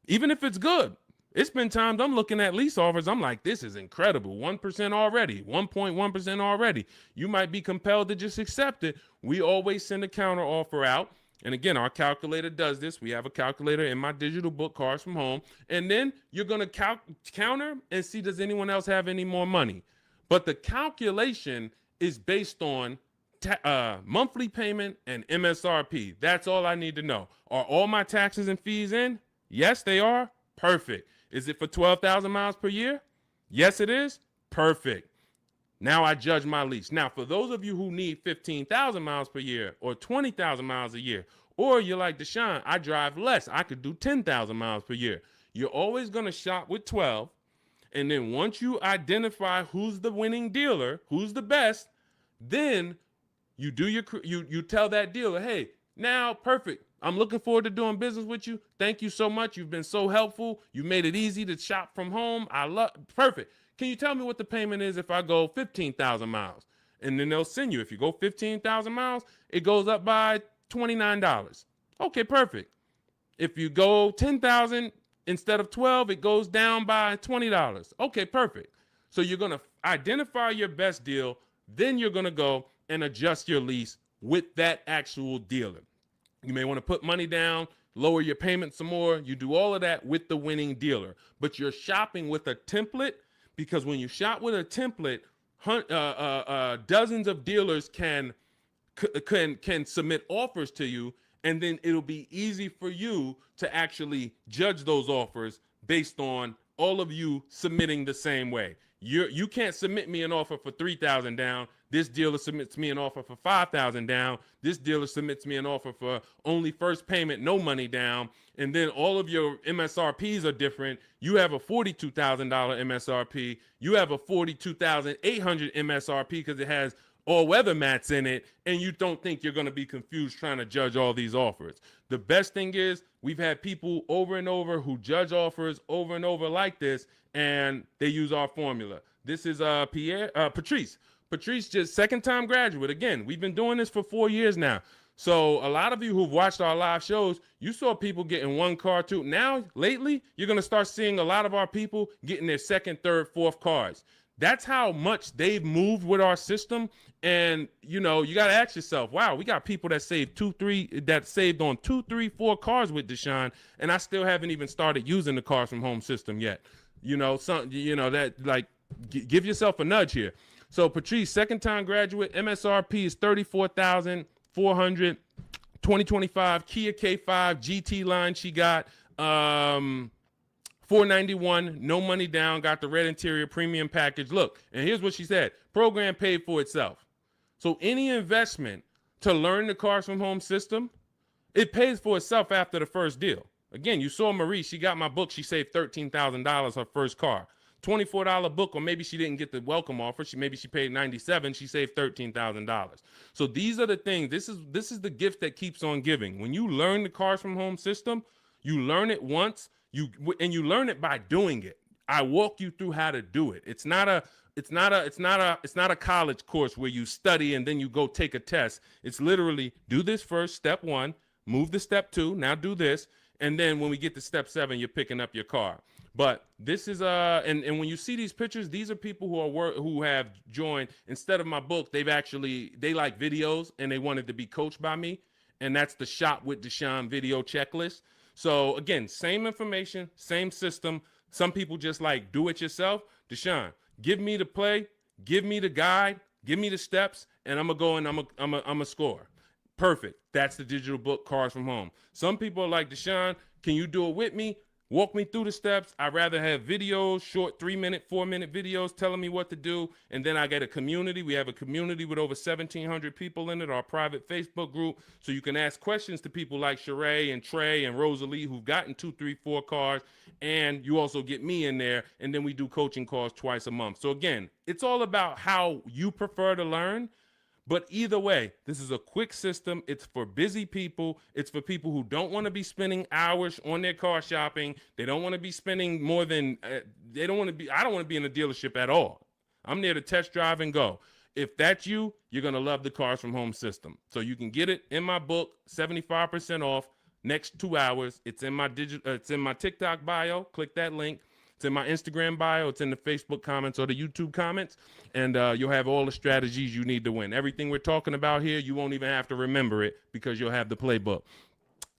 even if it's good. It's been times I'm looking at lease offers. I'm like, this is incredible. 1% already, 1.1% already. You might be compelled to just accept it. We always send a counter offer out. And again, our calculator does this. We have a calculator in my digital book, Cars from Home. And then you're going to counter and see, does anyone else have any more money? But the calculation is based on monthly payment and MSRP. That's all I need to know. Are all my taxes and fees in? Yes, they are. Perfect. Is it for 12,000 miles per year? Yes, it is. Perfect. Now I judge my lease. Now, for those of you who need 15,000 miles per year or 20,000 miles a year, or you're like Deshone, I drive less. I could do 10,000 miles per year. You're always going to shop with 12. And then once you identify who's the winning dealer, who's the best, then you do you tell that dealer, hey, now perfect. I'm looking forward to doing business with you. Thank you so much. You've been so helpful. You made it easy to shop from home. Perfect. Can you tell me what the payment is if I go 15,000 miles? And then they'll send you. If you go 15,000 miles, it goes up by $29. Okay, perfect. If you go 10,000 instead of 12, it goes down by $20. Okay, perfect. So you're going to identify your best deal. Then you're going to go and adjust your lease with that actual dealer. You may want to put money down, lower your payment some more. You do all of that with the winning dealer. But you're shopping with a template, because when you shop with a template, dozens of dealers can submit offers to you, and then it'll be easy for you to actually judge those offers based on all of you submitting the same way. You can't submit me an offer for 3,000 down. This dealer submits me an offer for 5,000 down. This dealer submits me an offer for only first payment, no money down. And then all of your MSRPs are different. You have a $42,000 MSRP. You have a $42,800 MSRP because it has all weather mats in it, and you don't think you're going to be confused trying to judge all these offers. The best thing is we've had people over and over who judge offers over and over like this, and they use our formula. This is Patrice. Patrice, just second-time graduate. Again, we've been doing this for 4 years now. So a lot of you who've watched our live shows, you saw people getting one car, too. Now, lately, you're going to start seeing a lot of our people getting their second, third, fourth cars. That's how much they've moved with our system. And, you know, you got to ask yourself, wow, we got people that saved saved on 2, 3, 4 cars with Deshone, and I still haven't even started using the Cars from Home system yet. You know, give yourself a nudge here. So Patrice, second-time graduate, MSRP is $34,400, 2025 Kia K5 GT line she got, $491, no money down, got the red interior premium package. Look, and here's what she said. Program paid for itself. So any investment to learn the Cars from Home system, it pays for itself after the first deal. Again, you saw Marie, she got my book. She saved $13,000 her first car. $24 book, or maybe she didn't get the welcome offer. Maybe she paid $97. She saved $13,000. So these are the things. This is the gift that keeps on giving. When you learn the Cars from Home system, you learn it once. And you learn it by doing it. I walk you through how to do it. It's not a college course where you study and then you go take a test. It's literally do this first, step 1, move to step 2, now do this, and then when we get to step 7, you're picking up your car. But this is and when you see these pictures, these are people who have joined. Instead of my book, they like videos and they wanted to be coached by me, and that's the Shop with Deshone video checklist. So again, same information, same system. Some people just like do it yourself. Deshone, give me the play, give me the guide, give me the steps, and I'm gonna go and I'm a score. Perfect. That's the digital book, Cars from Home. Some people are like, Deshone, can you do it with me? Walk me through the steps. I'd rather have videos, short 3-minute, 4-minute videos telling me what to do. And then I get a community. We have a community with over 1,700 people in it, our private Facebook group. So you can ask questions to people like Sheree and Trey and Rosalie who've gotten 2, 3, 4 cars. And you also get me in there. And then we do coaching calls twice a month. So again, it's all about how you prefer to learn. But either way, this is a quick system. It's for busy people. It's for people who don't want to be spending hours on their car shopping. They don't want to be spending more than, I don't want to be in a dealership at all. I'm there to test drive and go. If that's you, you're going to love the Cars from Home system. So you can get it in my book, 75% off, next 2 hours. It's in my it's in my TikTok bio. Click that link. It's in my Instagram bio. It's in the Facebook comments or the YouTube comments. And you'll have all the strategies you need to win. Everything we're talking about here, you won't even have to remember it because you'll have the playbook.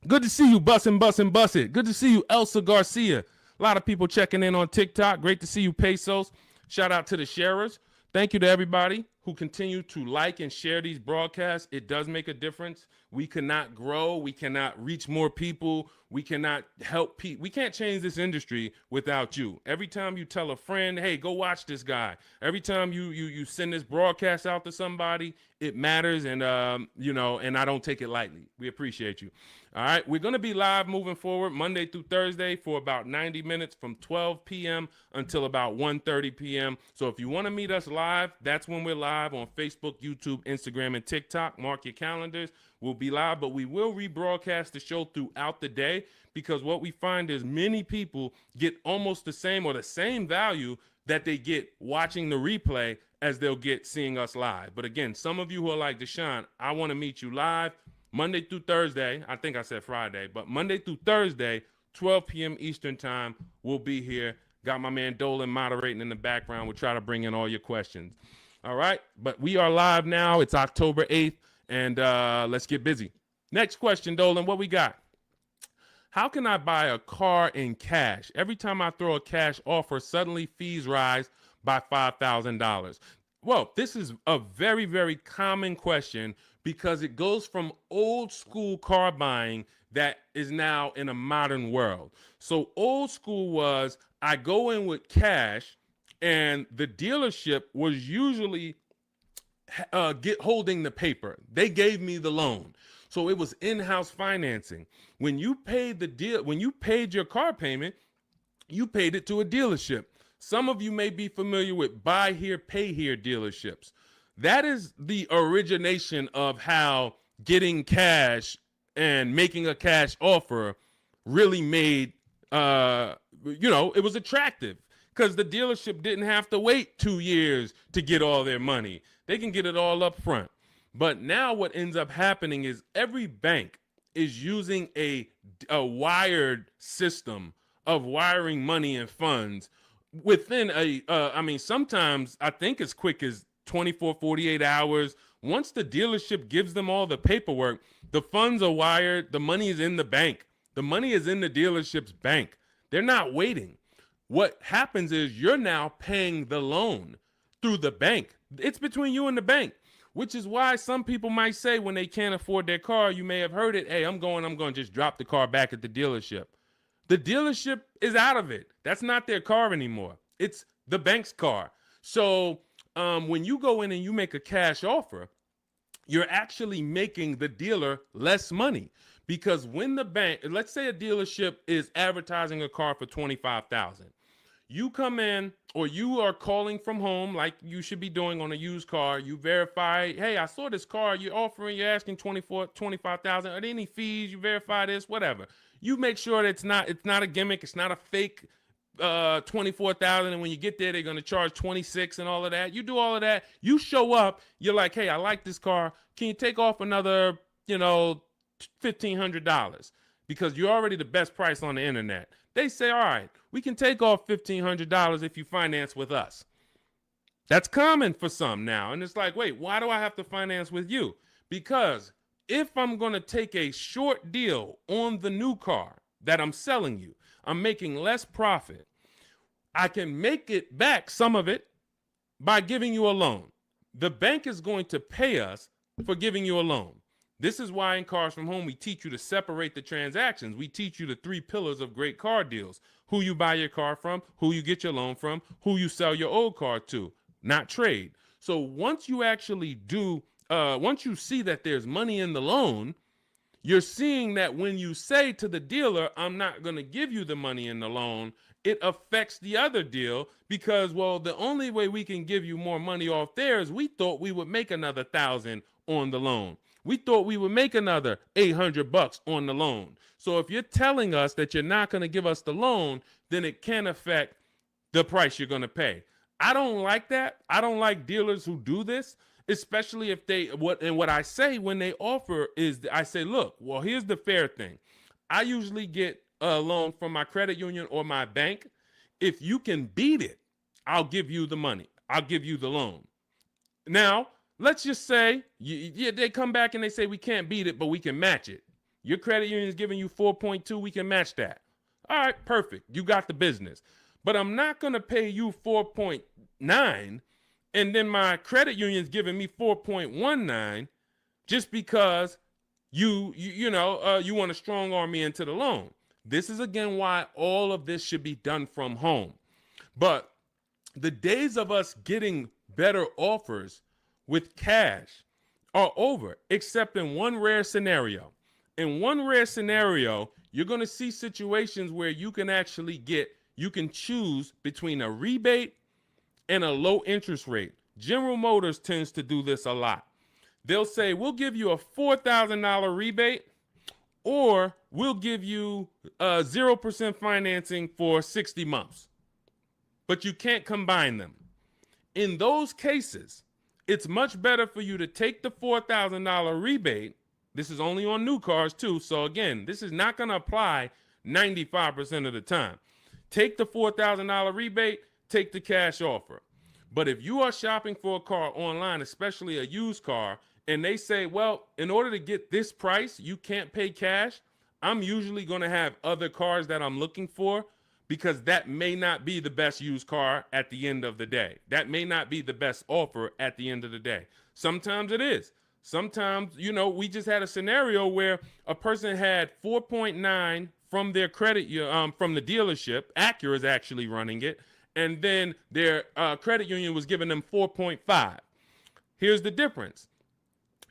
Good to see you, Bussin'. Good to see you, Elsa Garcia. A lot of people checking in on TikTok. Great to see you, Pesos. Shout out to the sharers. Thank you to everybody who continue to like and share these broadcasts. It does make a difference. We cannot grow. We cannot reach more people. We cannot help people. We can't change this industry without you. Every time you tell a friend, hey, go watch this guy. Every time you send this broadcast out to somebody, it matters. And, and I don't take it lightly. We appreciate you. All right. We're going to be live moving forward Monday through Thursday for about 90 minutes from 12 p.m. until about 1:30 p.m. So if you want to meet us live, that's when we're live on Facebook, YouTube, Instagram, and TikTok. Mark your calendars. We'll be live, but we will rebroadcast the show throughout the day because what we find is many people get almost the same or the same value that they get watching the replay as they'll get seeing us live. But again, some of you who are like, Deshone, I want to meet you live Monday through Thursday. I think I said Friday, but Monday through Thursday, 12 p.m. Eastern time, we'll be here. Got my man Dolan moderating in the background. We'll try to bring in all your questions. All right, but we are live now. It's October 8th. And let's get busy. Next question, Dolan, what we got? How can I buy a car in cash? Every time I throw a cash offer, suddenly fees rise by $5,000. Well, this is a very, very common question because it goes from old school car buying that is now in a modern world. So old school was I go in with cash and the dealership was usually holding the paper. They gave me the loan. So it was in-house financing. When you paid your car payment, you paid it to a dealership. Some of you may be familiar with buy here, pay here dealerships. That is the origination of how getting cash and making a cash offer really made, it was attractive because the dealership didn't have to wait 2 years to get all their money. They can get it all up front. But now what ends up happening is every bank is using a wired system of wiring money and funds within sometimes I think as quick as 24, 48 hours. Once the dealership gives them all the paperwork, the funds are wired. The money is in the bank. The money is in the dealership's bank. They're not waiting. What happens is you're now paying the loan through the bank. It's between you and the bank, which is why some people might say when they can't afford their car, you may have heard it, hey, I'm going to just drop the car back at the dealership. The dealership is out of it. That's not their car anymore. It's the bank's car. So when you go in and you make a cash offer, you're actually making the dealer less money because when the bank, let's say a dealership is advertising a car for $25,000. You come in or you are calling from home like you should be doing on a used car. You verify, hey, I saw this car you're asking $25,000. Are there any fees? You verify this, whatever. You make sure that it's not a gimmick, it's not a fake 24,000, and when you get there they're going to charge 26 and all of that. You do all of that, you show up, you're like, hey, I like this car, can you take off another, $1,500, because you're already the best price on the internet. They say, all right, we can take off $1,500 if you finance with us. That's common for some now, and it's like, wait, why do I have to finance with you? Because if I'm going to take a short deal on the new car that I'm selling you, I'm making less profit. I can make it back, some of it, by giving you a loan. The bank is going to pay us for giving you a loan. This is why in Cars from Home, we teach you to separate the transactions. We teach you the 3 pillars of great car deals: who you buy your car from, who you get your loan from, who you sell your old car to, not trade. So once you actually once you see that there's money in the loan, you're seeing that when you say to the dealer, I'm not going to give you the money in the loan, it affects the other deal, because, well, the only way we can give you more money off there is we thought we would make another 1,000 on the loan. We thought we would make another $800 on the loan. So if you're telling us that you're not going to give us the loan, then it can affect the price you're going to pay. I don't like that. I don't like dealers who do this, especially if what I say when they offer is, I say, look, well, here's the fair thing. I usually get a loan from my credit union or my bank. If you can beat it, I'll give you the money. I'll give you the loan. Now, let's just say they come back and they say, we can't beat it, but we can match it. Your credit union is giving you 4.2. We can match that. All right, perfect. You got the business. But I'm not going to pay you 4.9 and then my credit union's giving me 4.19 just because you want to strong arm me into the loan. This is, again, why all of this should be done from home. But the days of us getting better offers with cash are over, except in one rare scenario. In one rare scenario, you're going to see situations where you can choose between a rebate and a low interest rate. General Motors tends to do this a lot. They'll say, we'll give you a $4,000 rebate, or we'll give you 0% financing for 60 months. But you can't combine them. In those cases, it's much better for you to take the $4,000 rebate. This is only on new cars too. So again, this is not going to apply 95% of the time. Take the $4,000 rebate, take the cash offer. But if you are shopping for a car online, especially a used car, and they say, well, in order to get this price, you can't pay cash, I'm usually going to have other cars that I'm looking for, because that may not be the best used car at the end of the day. That may not be the best offer at the end of the day. Sometimes it is. Sometimes, we just had a scenario where a person had 4.9 from their credit, from the dealership. Acura is actually running it. And then their credit union was giving them 4.5. Here's the difference.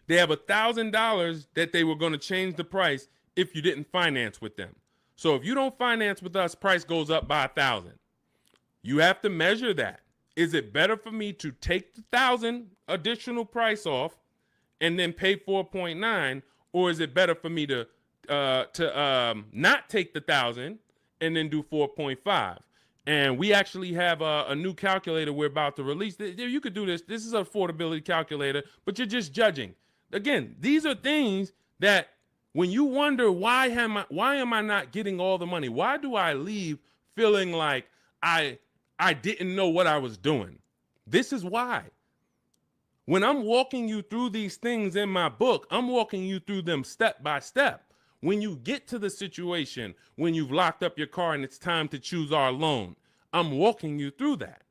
They have $1,000 that they were going to change the price if you didn't finance with them. So if you don't finance with us, price goes up by 1,000. You have to measure that. Is it better for me to take the 1,000 additional price off and then pay 4.9, or is it better for me to not take the 1,000 and then do 4.5? And we actually have a new calculator we're about to release. You could do this. This is an affordability calculator, but you're just judging. Again, these are things that when you wonder, why am I not getting all the money? Why do I leave feeling like I didn't know what I was doing? This is why. When I'm walking you through these things in my book, I'm walking you through them step by step. When you get to the situation, when you've locked up your car and it's time to choose our loan, I'm walking you through that.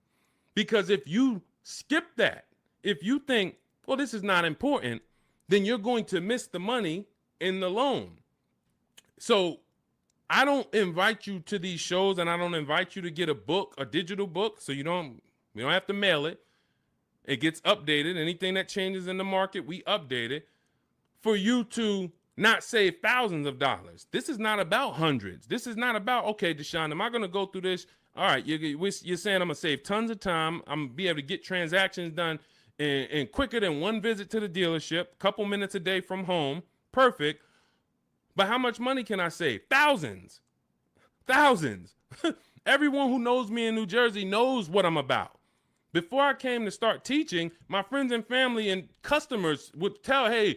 Because if you skip that, if you think, well, this is not important, then you're going to miss the money in the loan. So I don't invite you to these shows, and I don't invite you to get a book, a digital book, so we don't have to mail it. It gets updated. Anything that changes in the market, we update it for you to not save thousands of dollars. This is not about hundreds. This is not about, okay, Deshone, am I going to go through this? All right, you're saying I'm going to save tons of time. I'm going to be able to get transactions done in quicker than one visit to the dealership, couple minutes a day from home. Perfect. But how much money can I save? Thousands. Thousands. Everyone who knows me in New Jersey knows what I'm about. Before I came to start teaching, my friends and family and customers would tell, hey,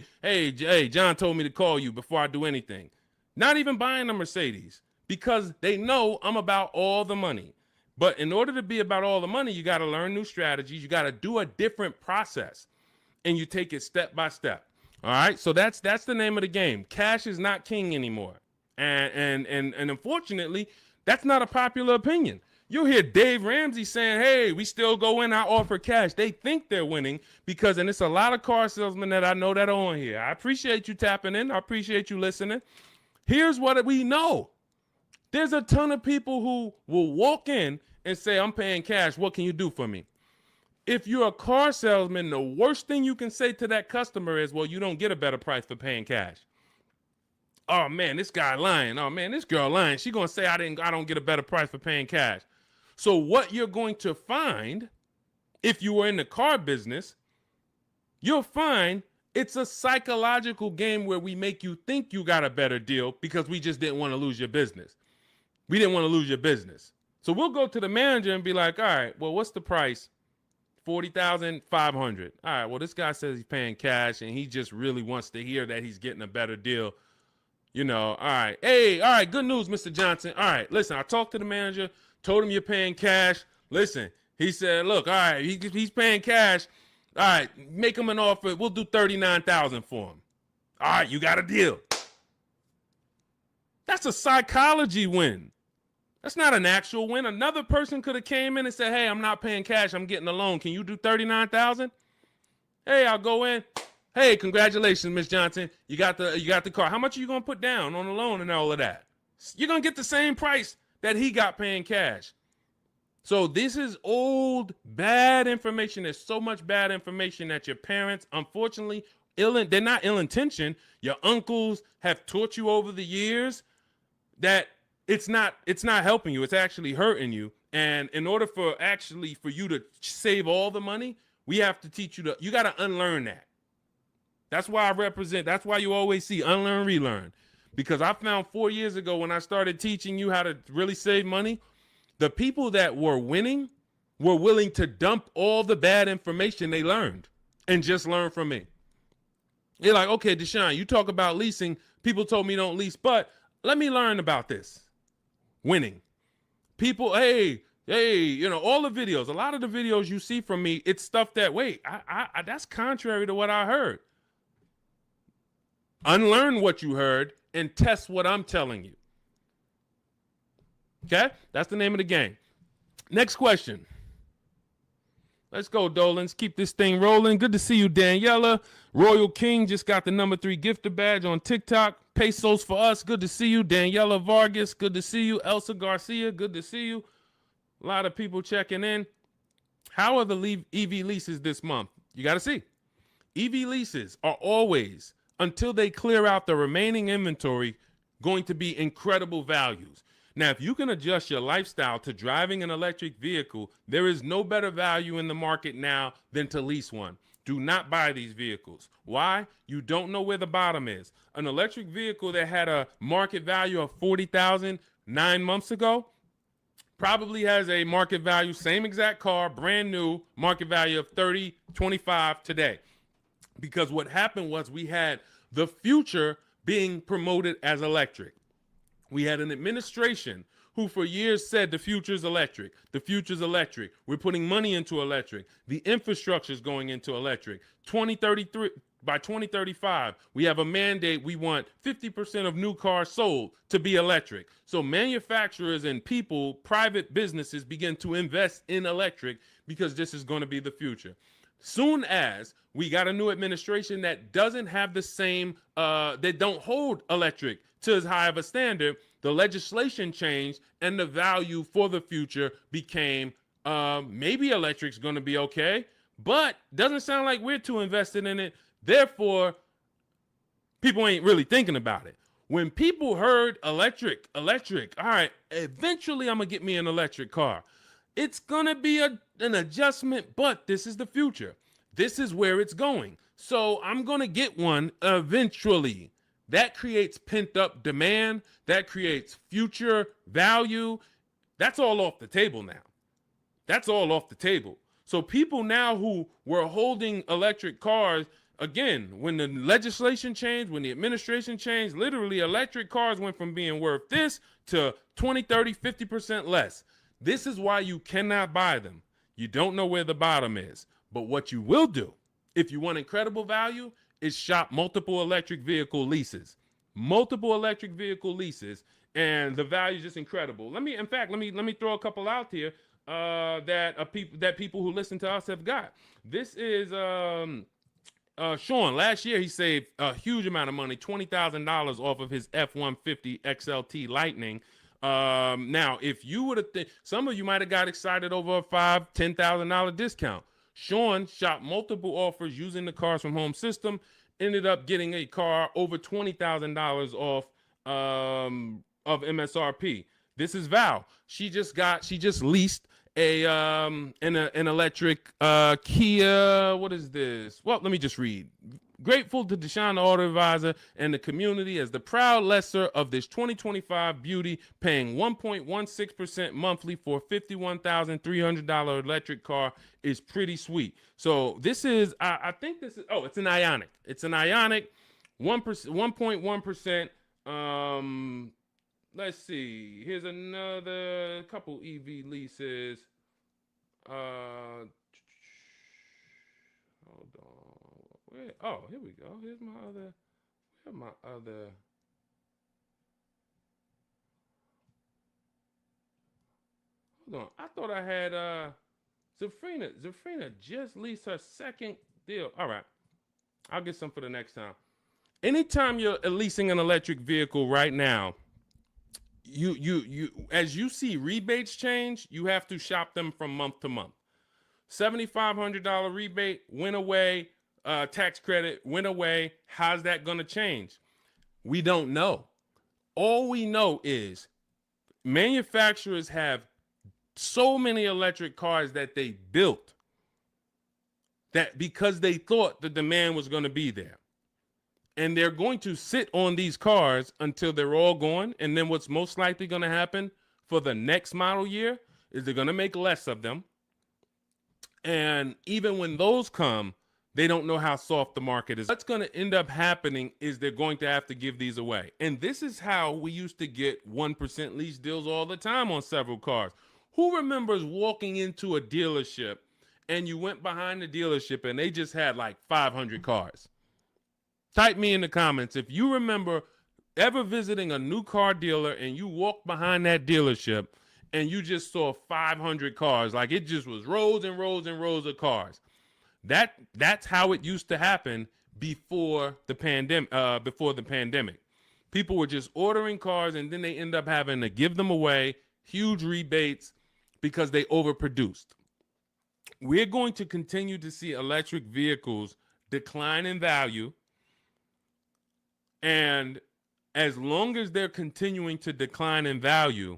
John told me to call you before I do anything. Not even buying a Mercedes, because they know I'm about all the money. But in order to be about all the money, you got to learn new strategies. You got to do a different process, and you take it step by step. All right, so that's the name of the game. Cash is not king anymore, and unfortunately, that's not a popular opinion. You'll hear Dave Ramsey saying, hey, we still go in, I offer cash. They think they're winning because, and it's a lot of car salesmen that I know that are on here. I appreciate you tapping in. I appreciate you listening. Here's what we know. There's a ton of people who will walk in and say, I'm paying cash. What can you do for me? If you're a car salesman, the worst thing you can say to that customer is, well, you don't get a better price for paying cash. Oh man, this guy lying. Oh man, this girl lying. She gonna say I don't get a better price for paying cash. So what you're going to find, if you were in the car business, you'll find it's a psychological game where we make you think you got a better deal because we just didn't want to lose your business. We didn't want to lose your business. So we'll go to the manager and be like, all right, well, what's the price? $40,500. All right, well, this guy says he's paying cash and he just really wants to hear that he's getting a better deal. You know, all right. Hey, all right, good news, Mr. Johnson. All right, listen, I talked to the manager, told him you're paying cash. Listen, he said, look, all right, he's paying cash. All right, make him an offer. We'll do $39,000 for him. All right, you got a deal. That's a psychology win. That's not an actual win. Another person could have came in and said, hey, I'm not paying cash. I'm getting a loan. Can you do $39,000? Hey, I'll go in. Hey, congratulations, Miss Johnson. You got the car. How much are you going to put down on the loan and all of that? You're going to get the same price that he got paying cash. So this is old, bad information. There's so much bad information that your parents, unfortunately, they're not ill-intentioned. Your uncles have taught you over the years that it's not helping you. It's actually hurting you. And in order for you to save all the money, we have to teach you you got to unlearn that. That's why that's why you always see unlearn, relearn. Because I found 4 years ago when I started teaching you how to really save money, the people that were winning were willing to dump all the bad information they learned and just learn from me. You're like, okay, Deshone, you talk about leasing. People told me don't lease, but let me learn about this. Winning. People, hey, you know, all the videos, a lot of the videos you see from me, it's stuff that, wait, I that's contrary to what I heard. Unlearn what you heard and test what I'm telling you. Okay? That's the name of the game. Next question. Let's go, Dolans. Keep this thing rolling. Good to see you, Daniela. Royal King just got the #3 gifter badge on TikTok. Pesos for us. Good to see you. Daniela Vargas. Good to see you. Elsa Garcia. Good to see you. A lot of people checking in. How are the EV leases this month? You got to see. EV leases are always, until they clear out the remaining inventory, going to be incredible values. Now, if you can adjust your lifestyle to driving an electric vehicle, there is no better value in the market now than to lease one. Do not buy these vehicles. Why? You don't know where the bottom is. An electric vehicle that had a market value of $40,000 9 months ago probably has a market value, same exact car, brand new, market value of $30, $25 today. Because what happened was we had the future being promoted as electric. We had an administration who for years said the future's electric. The future's electric. We're putting money into electric. The infrastructure is going into electric. 2033, by 2035, we have a mandate. We want 50% of new cars sold to be electric. So manufacturers and people, private businesses begin to invest in electric because this is going to be the future. Soon as we got a new administration that doesn't have the same, they don't hold electric to as high of a standard, the legislation changed and the value for the future became maybe electric's going to be okay, but doesn't sound like we're too invested in it. Therefore, people ain't really thinking about it. When people heard electric, all right, eventually I'm going to get me an electric car. It's going to be an adjustment, but this is the future. This is where it's going. So I'm going to get one eventually. That creates pent up demand. That creates future value. That's all off the table now. That's all off the table. So people now who were holding electric cars, again, when the legislation changed, when the administration changed, literally electric cars went from being worth this to 20, 30, 50% less. This is why you cannot buy them. You don't know where the bottom is. But what you will do, if you want incredible value, is shop multiple electric vehicle leases. Multiple electric vehicle leases, and the value is just incredible. Let me throw a couple out here that people who listen to us have got. This is Sean. Last year he saved a huge amount of money, $20,000 off of his F-150 XLT Lightning. Now, if you would have, some of you might have got excited over a $5,000-$10,000 discount. Sean shopped multiple offers using the Cars from Home system, ended up getting a car over $20,000 off of MSRP. This is Val. She just leased an electric Kia. What is this? Well, let me just read. Grateful to Deshone the Auto Advisor and the community as the proud lessor of this 2025 beauty, paying 1.16% monthly for a $51,300 electric car is pretty sweet. So this is, I think this is, it's an Ioniq. It's an Ioniq, 1.1%. Let's see. Here's another couple EV leases. Hold on. Here we go. Here's my other. Hold on. I thought I had Zafrina. Zafrina just leased her second deal. All right. I'll get some for the next time. Anytime you're leasing an electric vehicle right now, you as you see rebates change, you have to shop them from month to month. $7,500 rebate went away. Tax credit went away. How's that going to change? We don't know. All we know is manufacturers have so many electric cars that they built that because they thought the demand was going to be there. And they're going to sit on these cars until they're all gone. And then what's most likely going to happen for the next model year is they're going to make less of them. And even when those come, they don't know how soft the market is. What's going to end up happening is they're going to have to give these away. And this is how we used to get 1% lease deals all the time on several cars. Who remembers walking into a dealership and you went behind the dealership and they just had like 500 cars? Type me in the comments if you remember ever visiting a new car dealer and you walked behind that dealership and you just saw 500 cars. Like it just was rows and rows and rows of cars. That's how it used to happen before the pandemic. People were just ordering cars and then they end up having to give them away, huge rebates because they overproduced. We're going to continue to see electric vehicles decline in value. And as long as they're continuing to decline in value,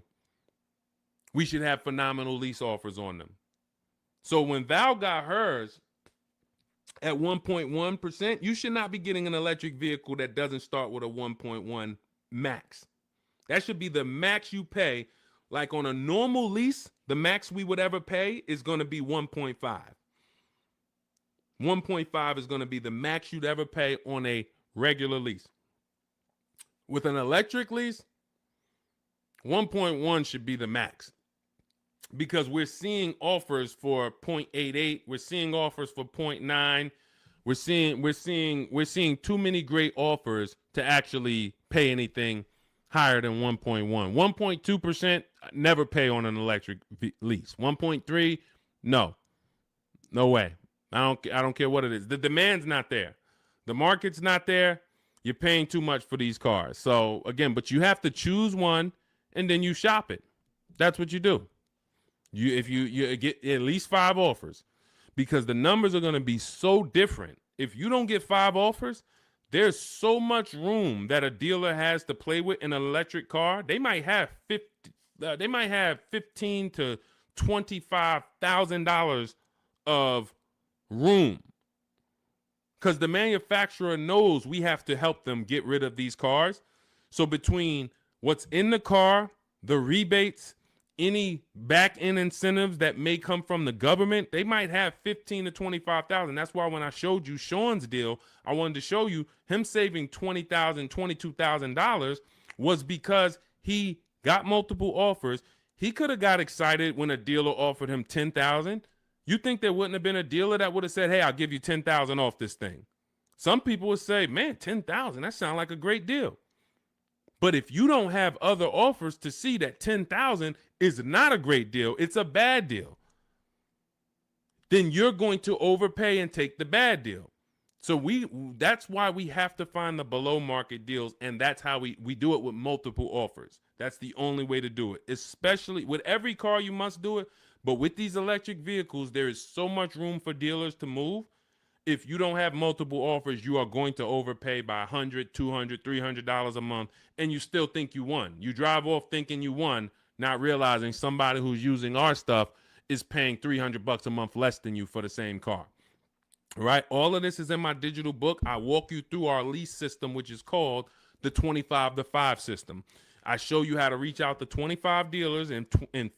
we should have phenomenal lease offers on them. So when Val got hers at 1.1%, you should not be getting an electric vehicle that doesn't start with a 1.1 max. That should be the max you pay. Like on a normal lease, the max we would ever pay is going to be 1.5. 1.5 is going to be the max you'd ever pay on a regular lease. With an electric lease, 1.1 should be the max. Because we're seeing offers for 0.88, we're seeing offers for 0.9. We're seeing too many great offers to actually pay anything higher than 1.1. 1.2% never pay on an electric lease. 1.3, no way. I don't care what it is. The demand's not there. The market's not there. You're paying too much for these cars. So again, but you have to choose one and then you shop it. That's what you do. If you get at least 5 offers, because the numbers are going to be so different. If you don't get 5 offers, there's so much room that a dealer has to play with in an electric car. They might have $15,000 to $25,000 of room. because the manufacturer knows we have to help them get rid of these cars. So between what's in the car, the rebates, any back end incentives that may come from the government, they might have 15 to 25,000. That's why when I showed you Sean's deal, I wanted to show you him saving $20,000, $22,000 was because he got multiple offers. He could have got excited when a dealer offered him 10,000. You think there wouldn't have been a dealer that would have said, hey, I'll give you 10,000 off this thing? Some people would say, man, 10,000, that sounds like a great deal. But if you don't have other offers to see that 10,000 is not a great deal, it's a bad deal, then you're going to overpay and take the bad deal. So that's why we have to find the below market deals, and that's how we do it with multiple offers. That's the only way to do it, especially with every car you must do it. But with these electric vehicles, there is so much room for dealers to move. If you don't have multiple offers, you are going to overpay by $100, $200, $300 a month, and you still think you won. You drive off thinking you won, not realizing somebody who's using our stuff is paying $300 a month less than you for the same car. All right, all of this is in my digital book. I walk you through our lease system, which is called the 25 to 5 system. I show you how to reach out to 25 dealers in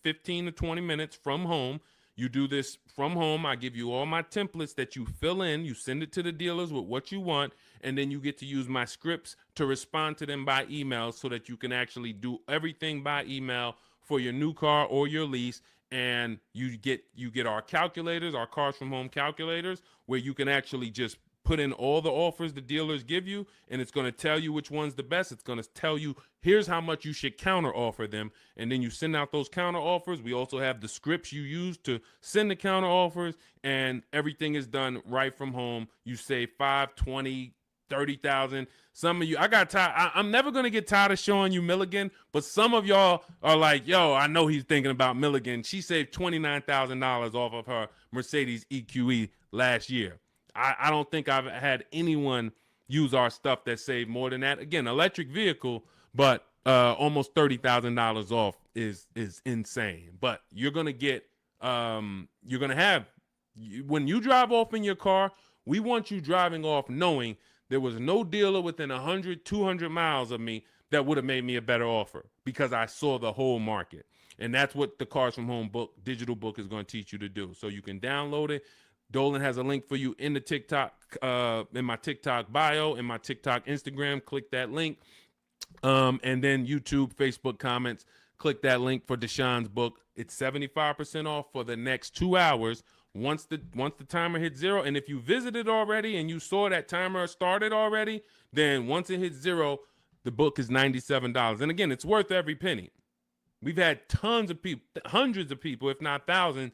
15 to 20 minutes from home. You do this from home. I give you all my templates that you fill in. You send it to the dealers with what you want, and then you get to use my scripts to respond to them by email so that you can actually do everything by email for your new car or your lease. And you get our calculators, our Cars from Home calculators, where you can actually just put in all the offers the dealers give you, and it's going to tell you which one's the best. It's going to tell you, here's how much you should counter offer them. And then you send out those counter offers. We also have the scripts you use to send the counter offers, and everything is done right from home. You save 5, 20, 30,000. Some of you, I got tired. I'm never going to get tired of showing you Milligan, but some of y'all are like, yo, I know he's thinking about Milligan. She saved $29,000 off of her Mercedes EQE last year. I don't think I've had anyone use our stuff that saved more than that. Again, electric vehicle, but almost $30,000 off is insane. But you're going to get, when you drive off in your car, we want you driving off knowing there was no dealer within 100, 200 miles of me that would have made me a better offer because I saw the whole market. And that's what the Cars from Home book, digital book, is going to teach you to do. So you can download it. Dolan has a link for you in the TikTok, in my TikTok bio, in my TikTok Instagram. Click that link. And then YouTube, Facebook comments. Click that link for Deshaun's book. It's 75% off for the next 2 hours. Once the timer hits 0, and if you visited already and you saw that timer started already, then once it hits 0, the book is $97. And again, it's worth every penny. We've had tons of people, hundreds of people, if not thousands,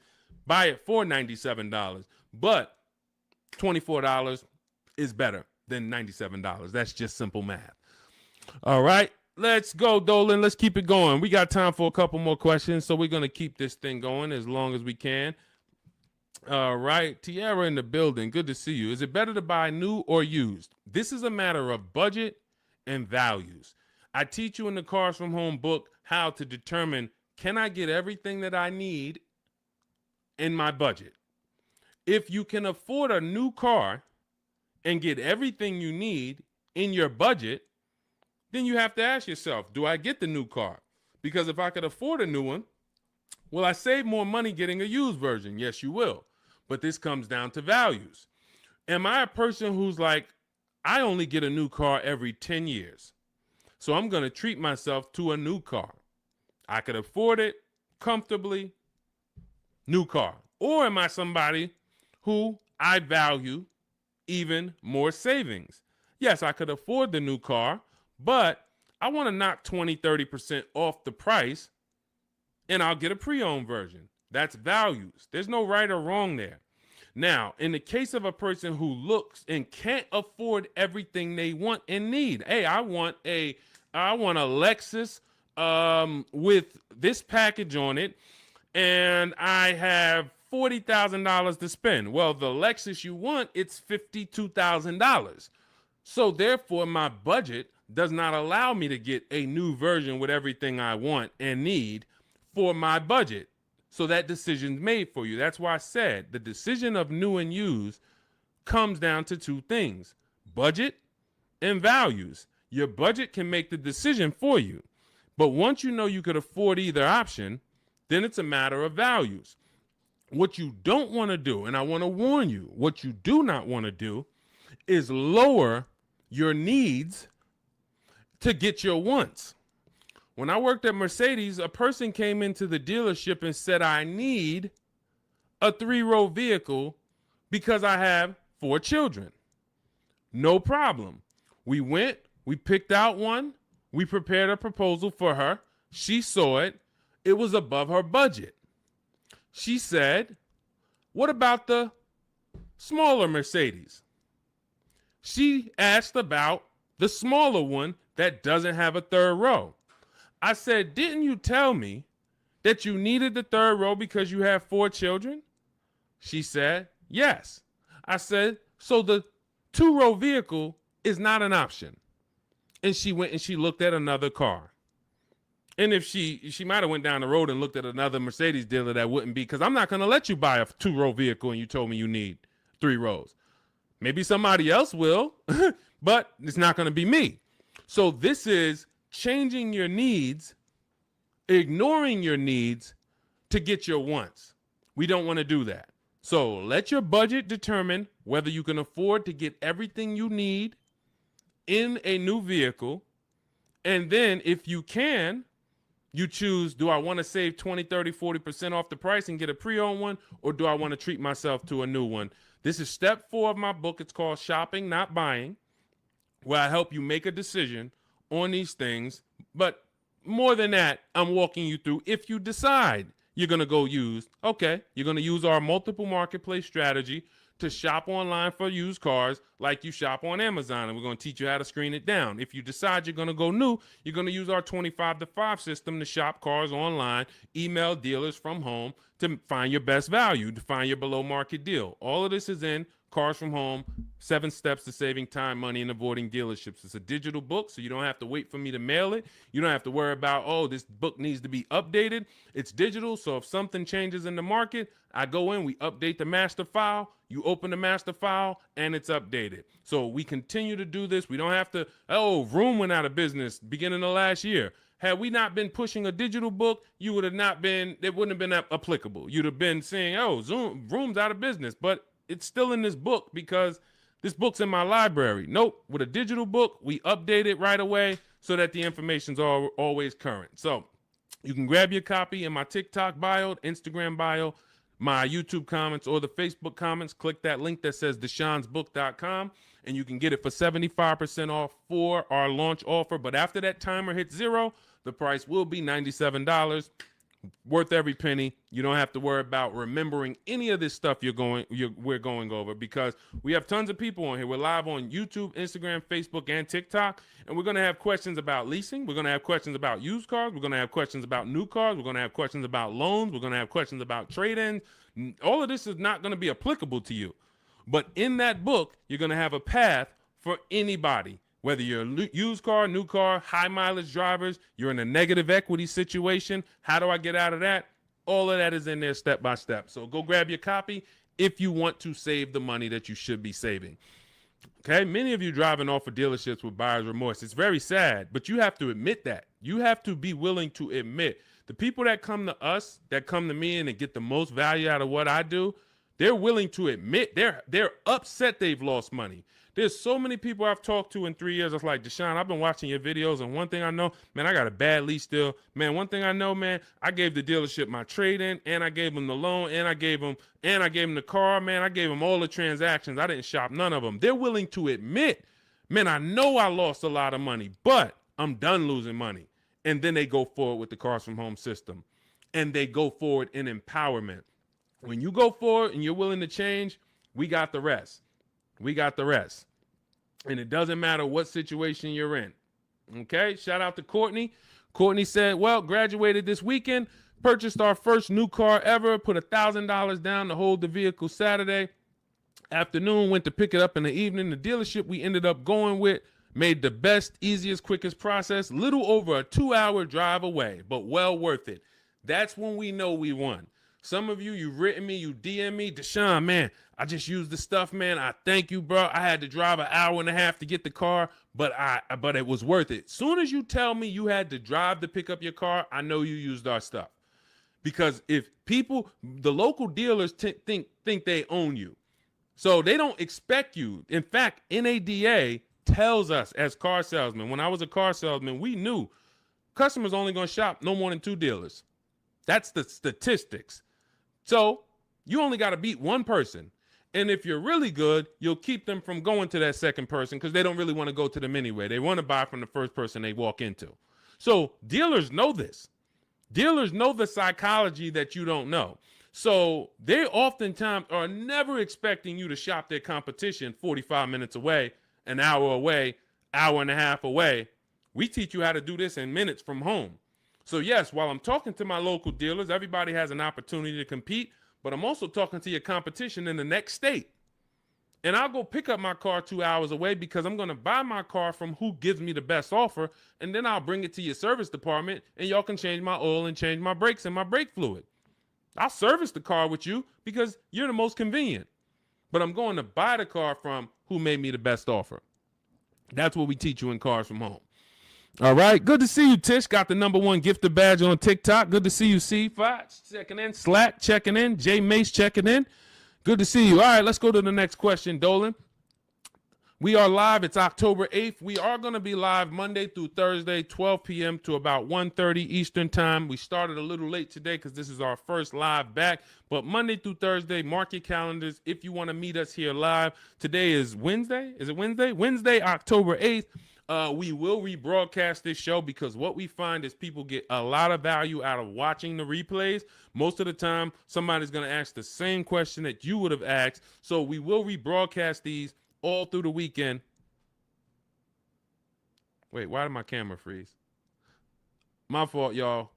buy it for $97. But $24 is better than $97. That's just simple math. All right, let's go, Dolan. Let's keep it going. We got time for a couple more questions, so we're going to keep this thing going as long as we can. All right, Tiara in the building. Good to see you. Is it better to buy new or used? This is a matter of budget and values. I teach you in the Cars from Home book how to determine, can I get everything that I need in my budget? If you can afford a new car and get everything you need in your budget, then you have to ask yourself, do I get the new car? Because if I could afford a new one, will I save more money getting a used version? Yes, you will. But this comes down to values. Am I a person who's like, I only get a new car every 10 years, so I'm going to treat myself to a new car? I could afford it comfortably, new car. Or am I somebody who I value even more savings? Yes, I could afford the new car, but I want to knock 20, 30% off the price, and I'll get a pre-owned version. That's values. There's no right or wrong there. Now, in the case of a person who looks and can't afford everything they want and need, hey, I want a Lexus with this package on it, and I have $40,000 to spend. Well, the Lexus you want, it's $52,000. So therefore, my budget does not allow me to get a new version with everything I want and need for my budget. So that decision's made for you. That's why I said the decision of new and used comes down to two things: budget and values. Your budget can make the decision for you, but once you know you could afford either option, then it's a matter of values. What you don't want to do, and I want to warn you, what you do not want to do is lower your needs to get your wants. When I worked at Mercedes, a person came into the dealership and said, I need a 3-row vehicle because I have 4 children. No problem. We went, we picked out one, we prepared a proposal for her. She saw it. It was above her budget. She said, what about the smaller Mercedes? She asked about the smaller one that doesn't have a 3rd row. I said, didn't you tell me that you needed the 3rd row because you have 4 children? She said, yes. I said, so the 2-row vehicle is not an option. And she went and she looked at another car. And if she might have went down the road and looked at another Mercedes dealer, that wouldn't be, because I'm not going to let you buy a 2-row vehicle and you told me you need 3 rows. Maybe somebody else will, but it's not going to be me. So this is changing your needs, ignoring your needs to get your wants. We don't want to do that. So let your budget determine whether you can afford to get everything you need in a new vehicle. And then if you can, you choose, do I want to save 20, 30, 40% off the price and get a pre-owned one, or do I want to treat myself to a new one? This is step 4 of my book. It's called Shopping, Not Buying, where I help you make a decision on these things. But more than that, I'm walking you through, if you decide you're going to go use, okay, you're going to use our multiple marketplace strategy to shop online for used cars like you shop on Amazon, and we're going to teach you how to screen it down. If you decide you're going to go new, you're going to use our 25 to 5 system to shop cars online, email dealers from home to find your best value, to find your below market deal. All of this is in Cars from Home, 7 Steps to Saving Time, Money, and Avoiding Dealerships. It's a digital book, so you don't have to wait for me to mail it. You don't have to worry about, oh, this book needs to be updated. It's digital, so if something changes in the market, I go in, we update the master file, you open the master file, and it's updated. So we continue to do this. We don't have to, oh, Vroom went out of business beginning of last year. Had we not been pushing a digital book, you would have not been, it wouldn't have been applicable. You'd have been saying, oh, Vroom's out of business, but it's still in this book because this book's in my library. Nope. With a digital book, we update it right away so that the information's always current. So you can grab your copy in my TikTok bio, Instagram bio, my YouTube comments, or the Facebook comments. Click that link that says deshonsbook.com, and you can get it for 75% off for our launch offer. But after that timer hits 0, the price will be $97. Worth every penny. You don't have to worry about remembering any of this stuff we're going over, because we have tons of people on here. We're live on YouTube, Instagram, Facebook, and TikTok, and we're going to have questions about leasing. We're going to have questions about used cars. We're going to have questions about new cars. We're going to have questions about loans. We're going to have questions about trade-ins. All of this is not going to be applicable to you, but in that book, you're going to have a path for anybody. Whether you're a used car, new car, high mileage drivers, you're in a negative equity situation. How do I get out of that? All of that is in there step by step. So go grab your copy if you want to save the money that you should be saving. Okay, many of you driving off of dealerships with buyer's remorse. It's very sad, but you have to admit that. You have to be willing to admit the people that come to us, that come to me and get the most value out of what I do, they're willing to admit they're upset they've lost money. There's so many people I've talked to in 3 years. It's like, Deshone, I've been watching your videos, and one thing I know, man, I got a bad lease deal. Man, one thing I know, man, I gave the dealership my trade-in, and I gave them the loan, and I gave them the car, man. I gave them all the transactions. I didn't shop none of them. They're willing to admit, man, I know I lost a lot of money, but I'm done losing money. And then they go forward with the Cars from Home system, and they go forward in empowerment. When you go forward and you're willing to change, we got the rest. We got the rest. And it doesn't matter what situation you're in. Okay, shout out to Courtney. Courtney said, well, graduated this weekend, purchased our first new car ever, put $1,000 down to hold the vehicle Saturday afternoon, went to pick it up in the evening. The dealership we ended up going with made the best, easiest, quickest process, little over a 2-hour drive away, but well worth it. That's when we know we won. Some of you, you've written me, you DM me, Deshone, man, I just used the stuff, man. I thank you, bro. I had to drive an hour and a half to get the car, but it was worth it. Soon as you tell me you had to drive to pick up your car, I know you used our stuff. Because if people, the local dealers think they own you. So they don't expect you. In fact, NADA tells us as car salesmen, when I was a car salesman, we knew customers only going to shop no more than 2 dealers. That's the statistics. So you only got to beat one person. And if you're really good, you'll keep them from going to that second person because they don't really want to go to them anyway. They want to buy from the first person they walk into. So dealers know this. Dealers know the psychology that you don't know. So they oftentimes are never expecting you to shop their competition 45 minutes away, an hour away, hour and a half away. We teach you how to do this in minutes from home. So yes, while I'm talking to my local dealers, everybody has an opportunity to compete, but I'm also talking to your competition in the next state. And I'll go pick up my car 2 hours away because I'm going to buy my car from who gives me the best offer, and then I'll bring it to your service department, and y'all can change my oil and change my brakes and my brake fluid. I'll service the car with you because you're the most convenient. But I'm going to buy the car from who made me the best offer. That's what we teach you in Cars from Home. All right. Good to see you, Tish. Got the #1 gifted badge on TikTok. Good to see you, C5 checking in. Slack checking in. J Mace checking in. Good to see you. All right, let's go to the next question, Dolan. We are live. It's October 8th. We are going to be live Monday through Thursday, 12 p.m. to about 1:30 Eastern time. We started a little late today because this is our first live back. But Monday through Thursday, mark your calendars if you want to meet us here live. Today is Wednesday. Is it Wednesday? Wednesday, October 8th. We will rebroadcast this show because what we find is people get a lot of value out of watching the replays. Most of the time, somebody's going to ask the same question that you would have asked. So we will rebroadcast these all through the weekend. Wait, why did my camera freeze? My fault, y'all.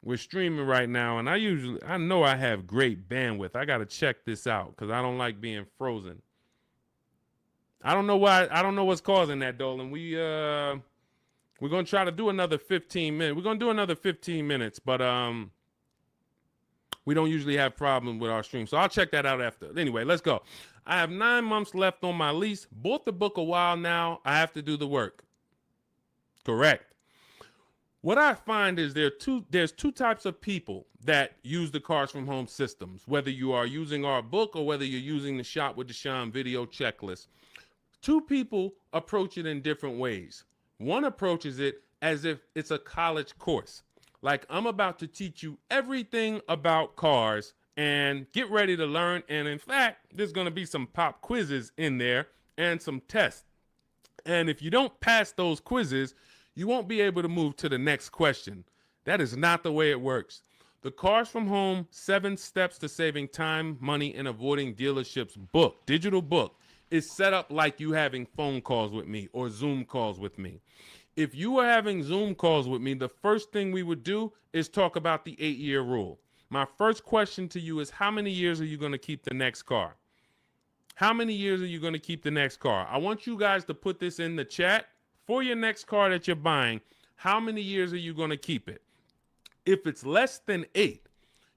We're streaming right now, and I know I have great bandwidth. I got to check this out because I don't like being frozen. I don't know why. I don't know what's causing that, Dolan. We're going to try to do another 15 minutes. We're going to do another 15 minutes, but we don't usually have problems with our stream. So I'll check that out after. Anyway, let's go. I have 9 months left on my lease. Bought the book a while now. I have to do the work. Correct. What I find is there's two types of people that use the Cars from Home systems, whether you are using our book or whether you're using the Shop with Deshone video checklist. 2 people approach it in different ways. One approaches it as if it's a college course. Like, I'm about to teach you everything about cars and get ready to learn. And in fact, there's going to be some pop quizzes in there and some tests. And if you don't pass those quizzes, you won't be able to move to the next question. That is not the way it works. The Cars from Home 7 Steps to Saving Time, Money, and Avoiding Dealerships book, digital book, is set up like you having phone calls with me or Zoom calls with me. If you were having Zoom calls with me, the first thing we would do is talk about the 8-year rule. My first question to you is, how many years are you going to keep the next car? How many years are you going to keep the next car? I want you guys to put this in the chat. For your next car that you're buying, how many years are you going to keep it? If it's less than 8,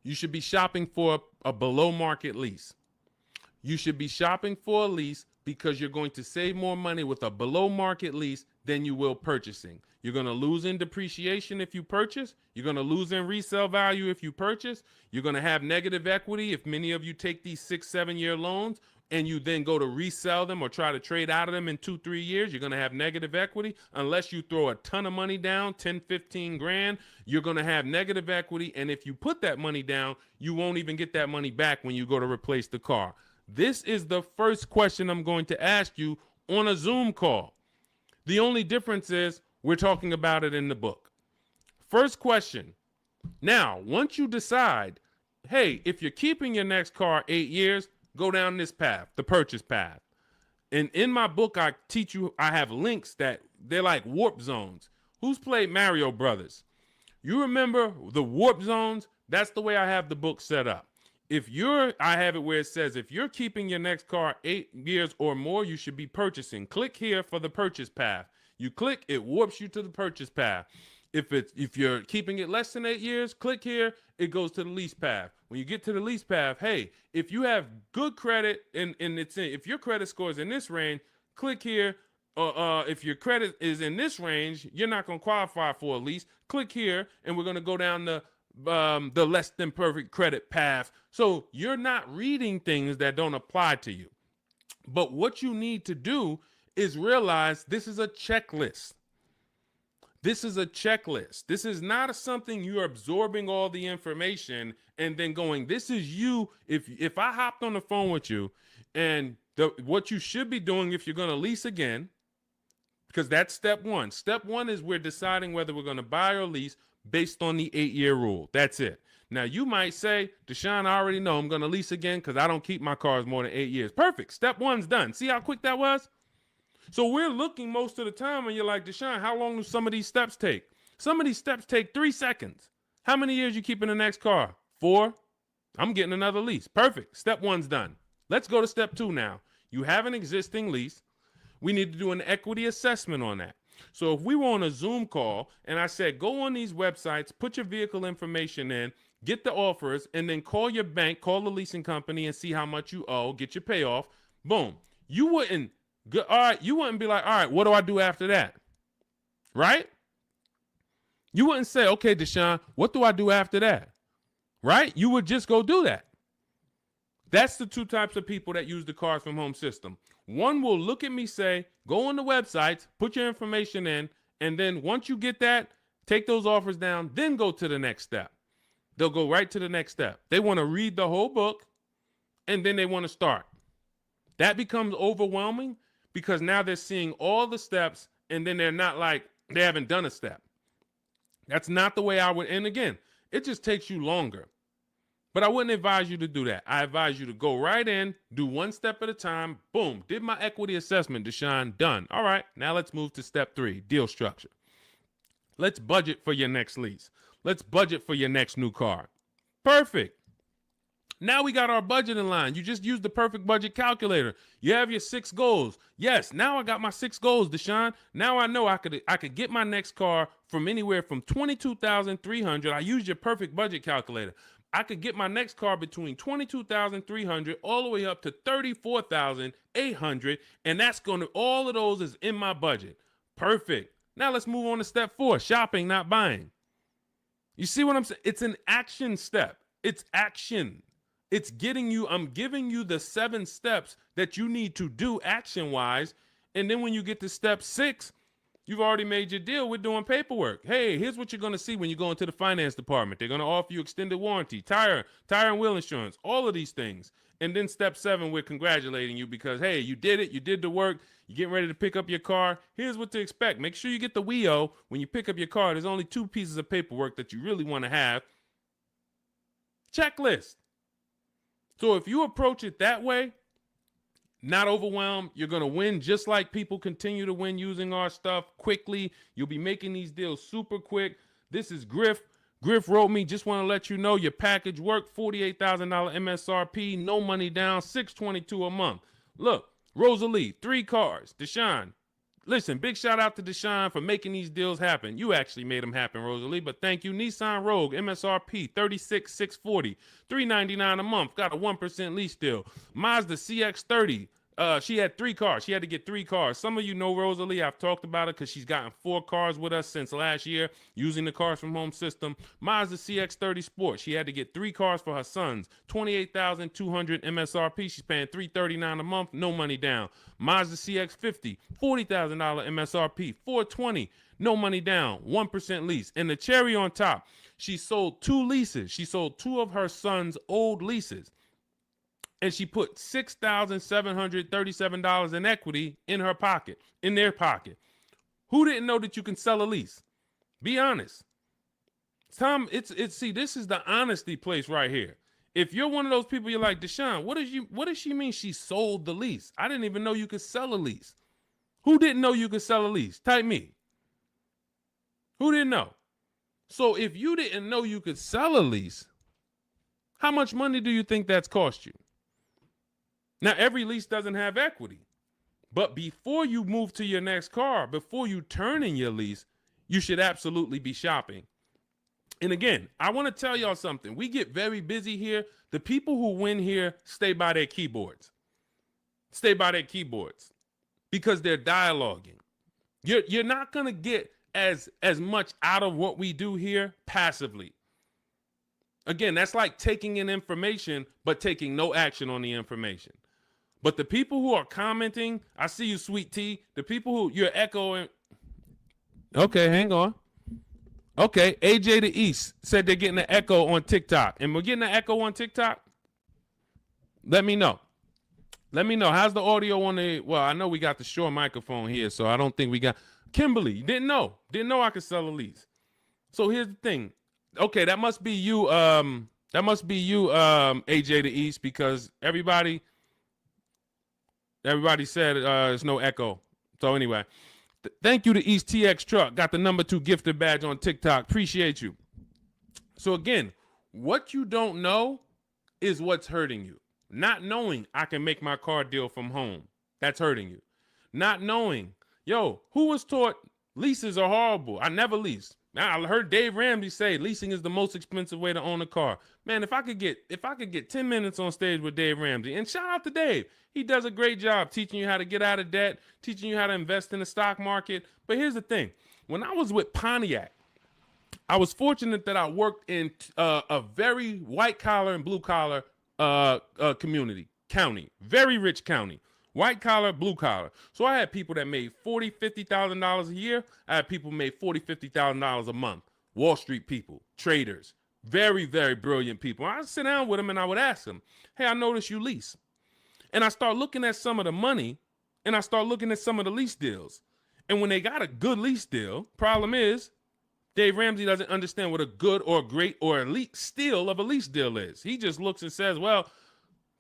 you should be shopping for a below market lease. You should be shopping for a lease because you're going to save more money with a below market lease than you will purchasing. You're going to lose in depreciation if you purchase. You're going to lose in resale value if you purchase. You're going to have negative equity if many of you take these 6-7 year loans and you then go to resell them or try to trade out of them in 2-3 years. You're going to have negative equity. Unless you throw a ton of money down, 10, 15 grand, you're going to have negative equity. And if you put that money down, you won't even get that money back when you go to replace the car. This is the first question I'm going to ask you on a Zoom call. The only difference is we're talking about it in the book. First question. Now, once you decide, hey, if you're keeping your next car 8 years, go down this path, the purchase path. And in my book, I teach you, I have links that they're like warp zones. Who's played Mario Brothers? You remember the warp zones? That's the way I have the book set up. I have it where it says, if you're keeping your next car 8 years or more, you should be purchasing. Click here for the purchase path. You click, it warps you to the purchase path. If you're keeping it less than 8 years, click here, it goes to the lease path. When you get to the lease path, hey, if you have good credit and if your credit score is in this range, click here. If your credit is in this range, you're not going to qualify for a lease. Click here, and we're going to go down the less than perfect credit path. So you're not reading things that don't apply to you. But what you need to do is realize this is a checklist. This is a checklist. This is not something you're absorbing all the information and then going, this is you. If I hopped on the phone with you and what you should be doing if you're going to lease again, because that's step one. Step one is we're deciding whether we're going to buy or lease based on the 8-year rule. That's it. Now, you might say, Deshone, I already know I'm going to lease again because I don't keep my cars more than 8 years. Perfect. Step one's done. See how quick that was? So we're looking most of the time and you're like, Deshone, how long do some of these steps take? Some of these steps take 3 seconds. How many years you keep in the next car? 4? I'm getting another lease. Perfect. Step one's done. Let's go to step 2 now. You have an existing lease. We need to do an equity assessment on that. So if we were on a Zoom call and I said, go on these websites, put your vehicle information in, get the offers, and then call your bank, call the leasing company and see how much you owe, get your payoff. Boom. You wouldn't be like, all right, what do I do after that? Right? You wouldn't say, okay, Deshone, what do I do after that? Right? You would just go do that. That's the 2 types of people that use the Cars from Home system. One will look at me, say, go on the websites, put your information in, and then once you get that, take those offers down, then go to the next step. They'll go right to the next step. They want to read the whole book, and then they want to start. That becomes overwhelming because now they're seeing all the steps, and then they're not like, they haven't done a step. That's not the way I would, and again, it just takes you longer. But I wouldn't advise you to do that. I advise you to go right in, do 1 step at a time. Boom, did my equity assessment, Deshone, done. All right, now let's move to step 3, deal structure. Let's budget for your next lease. Let's budget for your next new car. Perfect. Now we got our budget in line. You just used the perfect budget calculator. You have your 6 goals. Yes, now I got my 6 goals, Deshone. Now I know I could get my next car from anywhere from $22,300. I used your perfect budget calculator. I could get my next car between $22,300 all the way up to $34,800, and that's going to, all of those is in my budget. Perfect. Now let's move on to step 4, shopping, not buying. You see what I'm saying? It's an action step. It's action. It's getting you, I'm giving you the 7 steps that you need to do action-wise, and then when you get to step 6, you've already made your deal. We're doing paperwork. Hey, here's what you're going to see when you go into the finance department. They're going to offer you extended warranty, tire and wheel insurance, all of these things. And then step 7, we're congratulating you because, hey, you did it. You did the work. You're getting ready to pick up your car. Here's what to expect. Make sure you get the WIO when you pick up your car. There's only 2 pieces of paperwork that you really want to have. Checklist. So if you approach it that way, not overwhelmed, you're going to win just like people continue to win using our stuff quickly. You'll be making these deals super quick. This is Griff. Griff wrote me, just want to let you know your package worked, $48,000 MSRP, no money down, $622 a month. Look, Rosalie, 3 cars. Deshone, listen, big shout out to Deshone for making these deals happen. You actually made them happen, Rosalie, but thank you. Nissan Rogue, MSRP, $36,640, $399 a month, got a 1% lease deal. Mazda CX-30, she had 3 cars. She had to get 3 cars. Some of you know Rosalie. I've talked about it because she's gotten 4 cars with us since last year using the Cars from Home system. Mazda CX-30 Sport. She had to get 3 cars for her sons. $28,200 MSRP. She's paying $339 a month. No money down. Mazda CX-50. $40,000 MSRP. $420. No money down. 1% lease. And the cherry on top, she sold 2 leases. She sold 2 of her sons' old leases. And she put $6,737 in equity in her pocket, in their pocket. Who didn't know that you can sell a lease? Be honest. Tom, see, this is the honesty place right here. If you're one of those people, you're like, Deshone, what does she mean she sold the lease? I didn't even know you could sell a lease. Who didn't know you could sell a lease? Type me. Who didn't know? So if you didn't know you could sell a lease, how much money do you think that's cost you? Now, every lease doesn't have equity, But before you move to your next car, before you turn in your lease, you should absolutely be shopping. And again, I want to tell y'all something. We get very busy here. The people who win here stay by their keyboards. Stay by their keyboards because they're dialoguing. You're not going to get as much out of what we do here passively. Again, that's like taking in information but taking no action on the information. But the people who are commenting, I see you, Sweet Tea. The people who you're echoing. Okay, hang on. Okay, AJ the East said they're getting an echo on TikTok. And we're getting an echo on TikTok? Let me know. Let me know. How's the audio on the, well, I know we got the Shure microphone here, so I don't think we got, Kimberly, you didn't know. Didn't know I could sell a lease. So here's the thing. Okay, that must be you, AJ the East, because everybody said there's no echo. So anyway, thank you to East TX Truck. Got the #2 gifted badge on TikTok. Appreciate you. So again, what you don't know is what's hurting you. Not knowing I can make my car deal from home. That's hurting you. Not knowing, yo, who was taught leases are horrible? I never leased. Now, I heard Dave Ramsey say leasing is the most expensive way to own a car. Man, if I could get 10 minutes on stage with Dave Ramsey, and shout out to Dave. He does a great job teaching you how to get out of debt, teaching you how to invest in the stock market. But here's the thing. When I was with Pontiac, I was fortunate that I worked in a very white collar and blue collar county, very rich county, white collar, blue collar. So I had people that made $40,000-$50,000 a year. I had people who made $40,000-$50,000 a month. Wall Street people, traders, very, very brilliant people. I would sit down with them and I would ask them, hey, I noticed you lease. And I start looking at some of the money and I start looking at some of the lease deals. And when they got a good lease deal, problem is Dave Ramsey doesn't understand what a good or great or elite steal of a lease deal is. He just looks and says, well,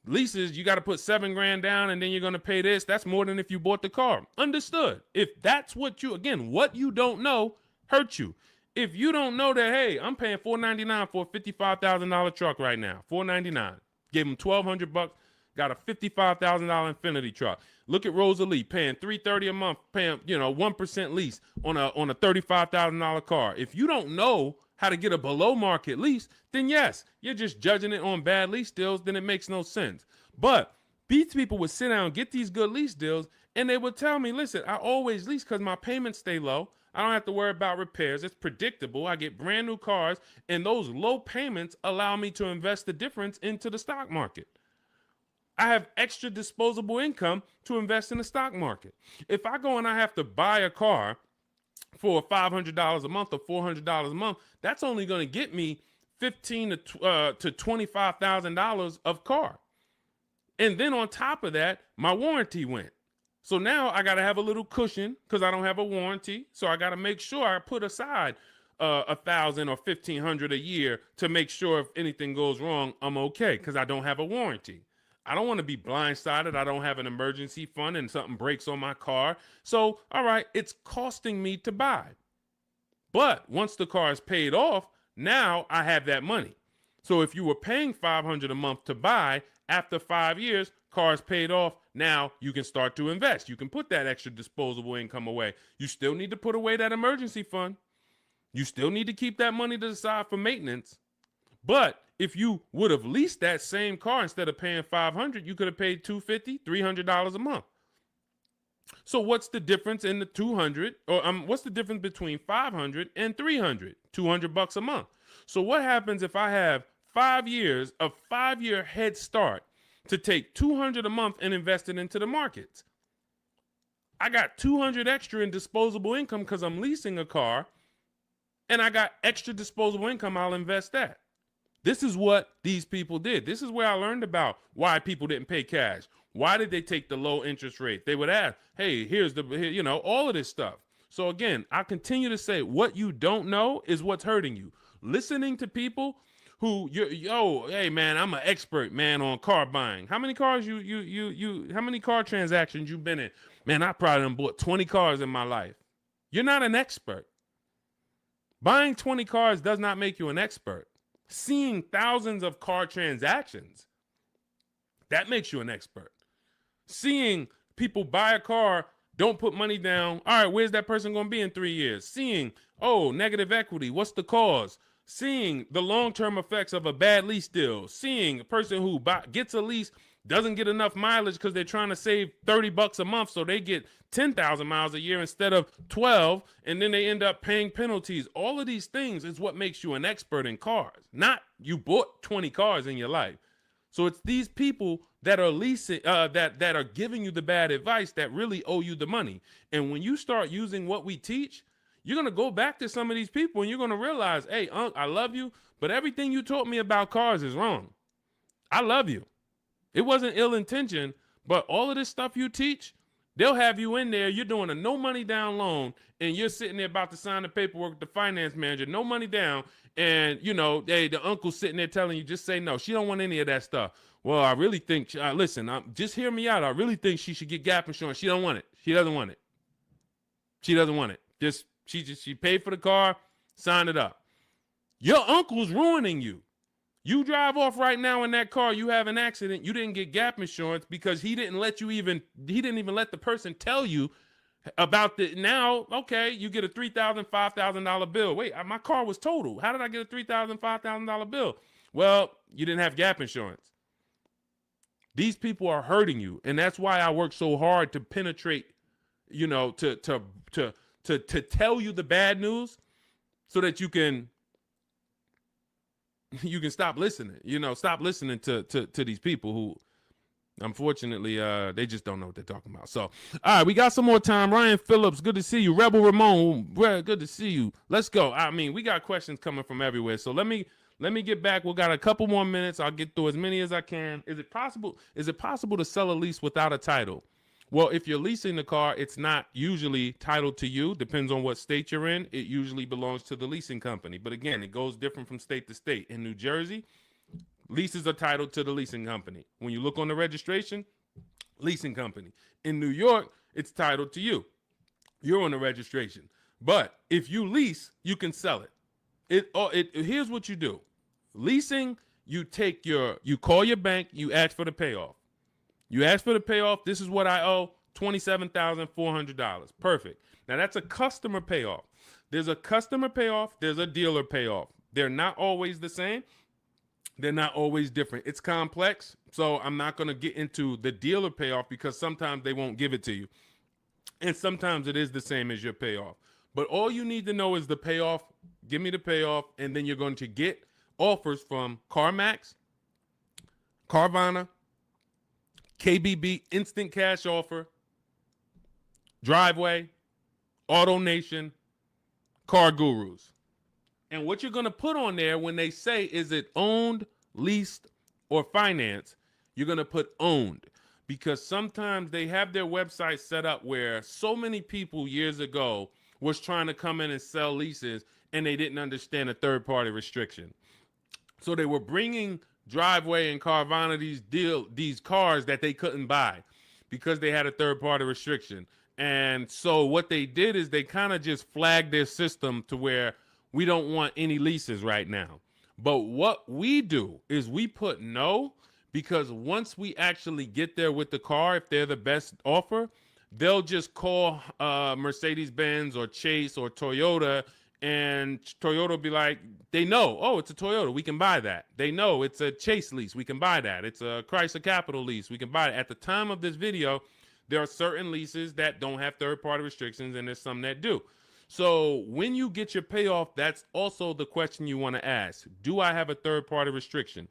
leases, you got to put $7,000 down and then you're going to pay this. That's more than if you bought the car. Understood. If that's what what you don't know hurts you. If you don't know that, hey, I'm paying $499 for a $55,000 truck right now, $499. Gave him $1,200, got a $55,000 Infiniti truck. Look at Rosalie paying $330 a month, paying 1% lease on a $35,000 car. If you don't know how to get a below market lease, then yes, you're just judging it on bad lease deals. Then it makes no sense. But these people would sit down, get these good lease deals, and they would tell me, listen, I always lease because my payments stay low. I don't have to worry about repairs. It's predictable. I get brand new cars, and those low payments allow me to invest the difference into the stock market. I have extra disposable income to invest in the stock market. If I go and I have to buy a car for $500 a month or $400 a month, that's only going to get me $15,000 to $25,000 of car. And then on top of that, my warranty went. So now I got to have a little cushion because I don't have a warranty. So I got to make sure I put aside $1,000 or $1,500 a year to make sure if anything goes wrong, I'm okay because I don't have a warranty. I don't want to be blindsided. I don't have an emergency fund and something breaks on my car. So, all right, it's costing me to buy. But once the car is paid off, now I have that money. So if you were paying $500 a month to buy, after 5 years, car is paid off. Now you can start to invest. You can put that extra disposable income away. You still need to put away that emergency fund. You still need to keep that money to the side for maintenance. But if you would have leased that same car instead of paying $500, you could have paid $250, $300 a month. So what's the difference in the 200 or what's the difference between 500 and 300? $200 a month. So what happens if I have 5 years, a 5-year head start to take $200 a month and invest it into the markets? I got $200 extra in disposable income because I'm leasing a car, and I got extra disposable income. I'll invest that. This is what these people did. This is where I learned about why people didn't pay cash. Why did they take the low interest rate? They would ask, hey, here's all of this stuff. So again, I continue to say what you don't know is what's hurting you. Listening to people who hey man, I'm an expert, man, on car buying. How many cars how many car transactions you've been in? Man, I probably done bought 20 cars in my life. You're not an expert. Buying 20 cars does not make you an expert. Seeing thousands of car transactions, that makes you an expert. Seeing people buy a car, don't put money down. All right, where's that person going to be in 3 years? Seeing, oh, negative equity. What's the cause? Seeing the long-term effects of a bad lease deal. Seeing a person who gets a lease, doesn't get enough mileage because they're trying to save $30 a month, so they get 10,000 miles a year instead of 12, and then they end up paying penalties. All of these things is what makes you an expert in cars, not you bought 20 cars in your life. So it's these people that are leasing, that are giving you the bad advice that really owe you the money. And when you start using what we teach, you're going to go back to some of these people and you're going to realize, hey, Unc, I love you, but everything you taught me about cars is wrong. I love you. It wasn't ill intention, but all of this stuff you teach, they'll have you in there. You're doing a no money down loan and you're sitting there about to sign the paperwork with the finance manager, no money down. And, you know, the uncle's sitting there telling you, just say no. She don't want any of that stuff. Well, I really think, listen, just hear me out. I really think she should get gap insurance. She don't want it. She doesn't want it. She doesn't want it. She paid for the car, sign it up. Your uncle's ruining you. You drive off right now in that car, you have an accident, you didn't get gap insurance because he didn't even let the person tell you about now, okay, you get a $3,000, $5,000 bill. Wait, my car was totaled. How did I get a $3,000, $5,000 bill? Well, you didn't have gap insurance. These people are hurting you, and that's why I work so hard to penetrate, you know, to tell you the bad news so that you can stop listening, stop listening to these people who, unfortunately, they just don't know what they're talking about. So, all right, we got some more time. Ryan Phillips, good to see you. Rebel Ramon, good to see you. Let's go. I mean, we got questions coming from everywhere. So let me get back. We got a couple more minutes. I'll get through as many as I can. Is it possible to sell a lease without a title? Well, if you're leasing the car, it's not usually titled to you. Depends on what state you're in. It usually belongs to the leasing company. But again, it goes different from state to state. In New Jersey, leases are titled to the leasing company. When you look on the registration, leasing company. In New York, it's titled to you. You're on the registration. But if you lease, you can sell it. Here's what you do. Leasing, you call your bank, you ask for the payoff. You ask for the payoff. This is what I owe, $27,400. Perfect. Now, that's a customer payoff. There's a customer payoff. There's a dealer payoff. They're not always the same. They're not always different. It's complex, so I'm not going to get into the dealer payoff because sometimes they won't give it to you. And sometimes it is the same as your payoff. But all you need to know is the payoff. Give me the payoff, and then you're going to get offers from CarMax, Carvana, KBB, Instant Cash Offer, Driveway, AutoNation, Car Gurus. And what you're going to put on there when they say, is it owned, leased, or financed, you're going to put owned. Because sometimes they have their website set up where so many people years ago was trying to come in and sell leases and they didn't understand a third-party restriction. So they were bringing Driveway and Carvana these cars that they couldn't buy because they had a third-party restriction. And so what they did is they kind of just flagged their system to where we don't want any leases right now. But what we do is we put no, because once we actually get there with the car, if they're the best offer, they'll just call Mercedes-Benz or Chase or Toyota, and Toyota will be like, they know, oh, it's a Toyota, we can buy that. They know it's a Chase lease, we can buy that. It's a Chrysler Capital lease, we can buy it. At the time of this video, there are certain leases that don't have third-party restrictions, and there's some that do. So when you get your payoff, that's also the question you want to ask. Do I have a third-party restriction?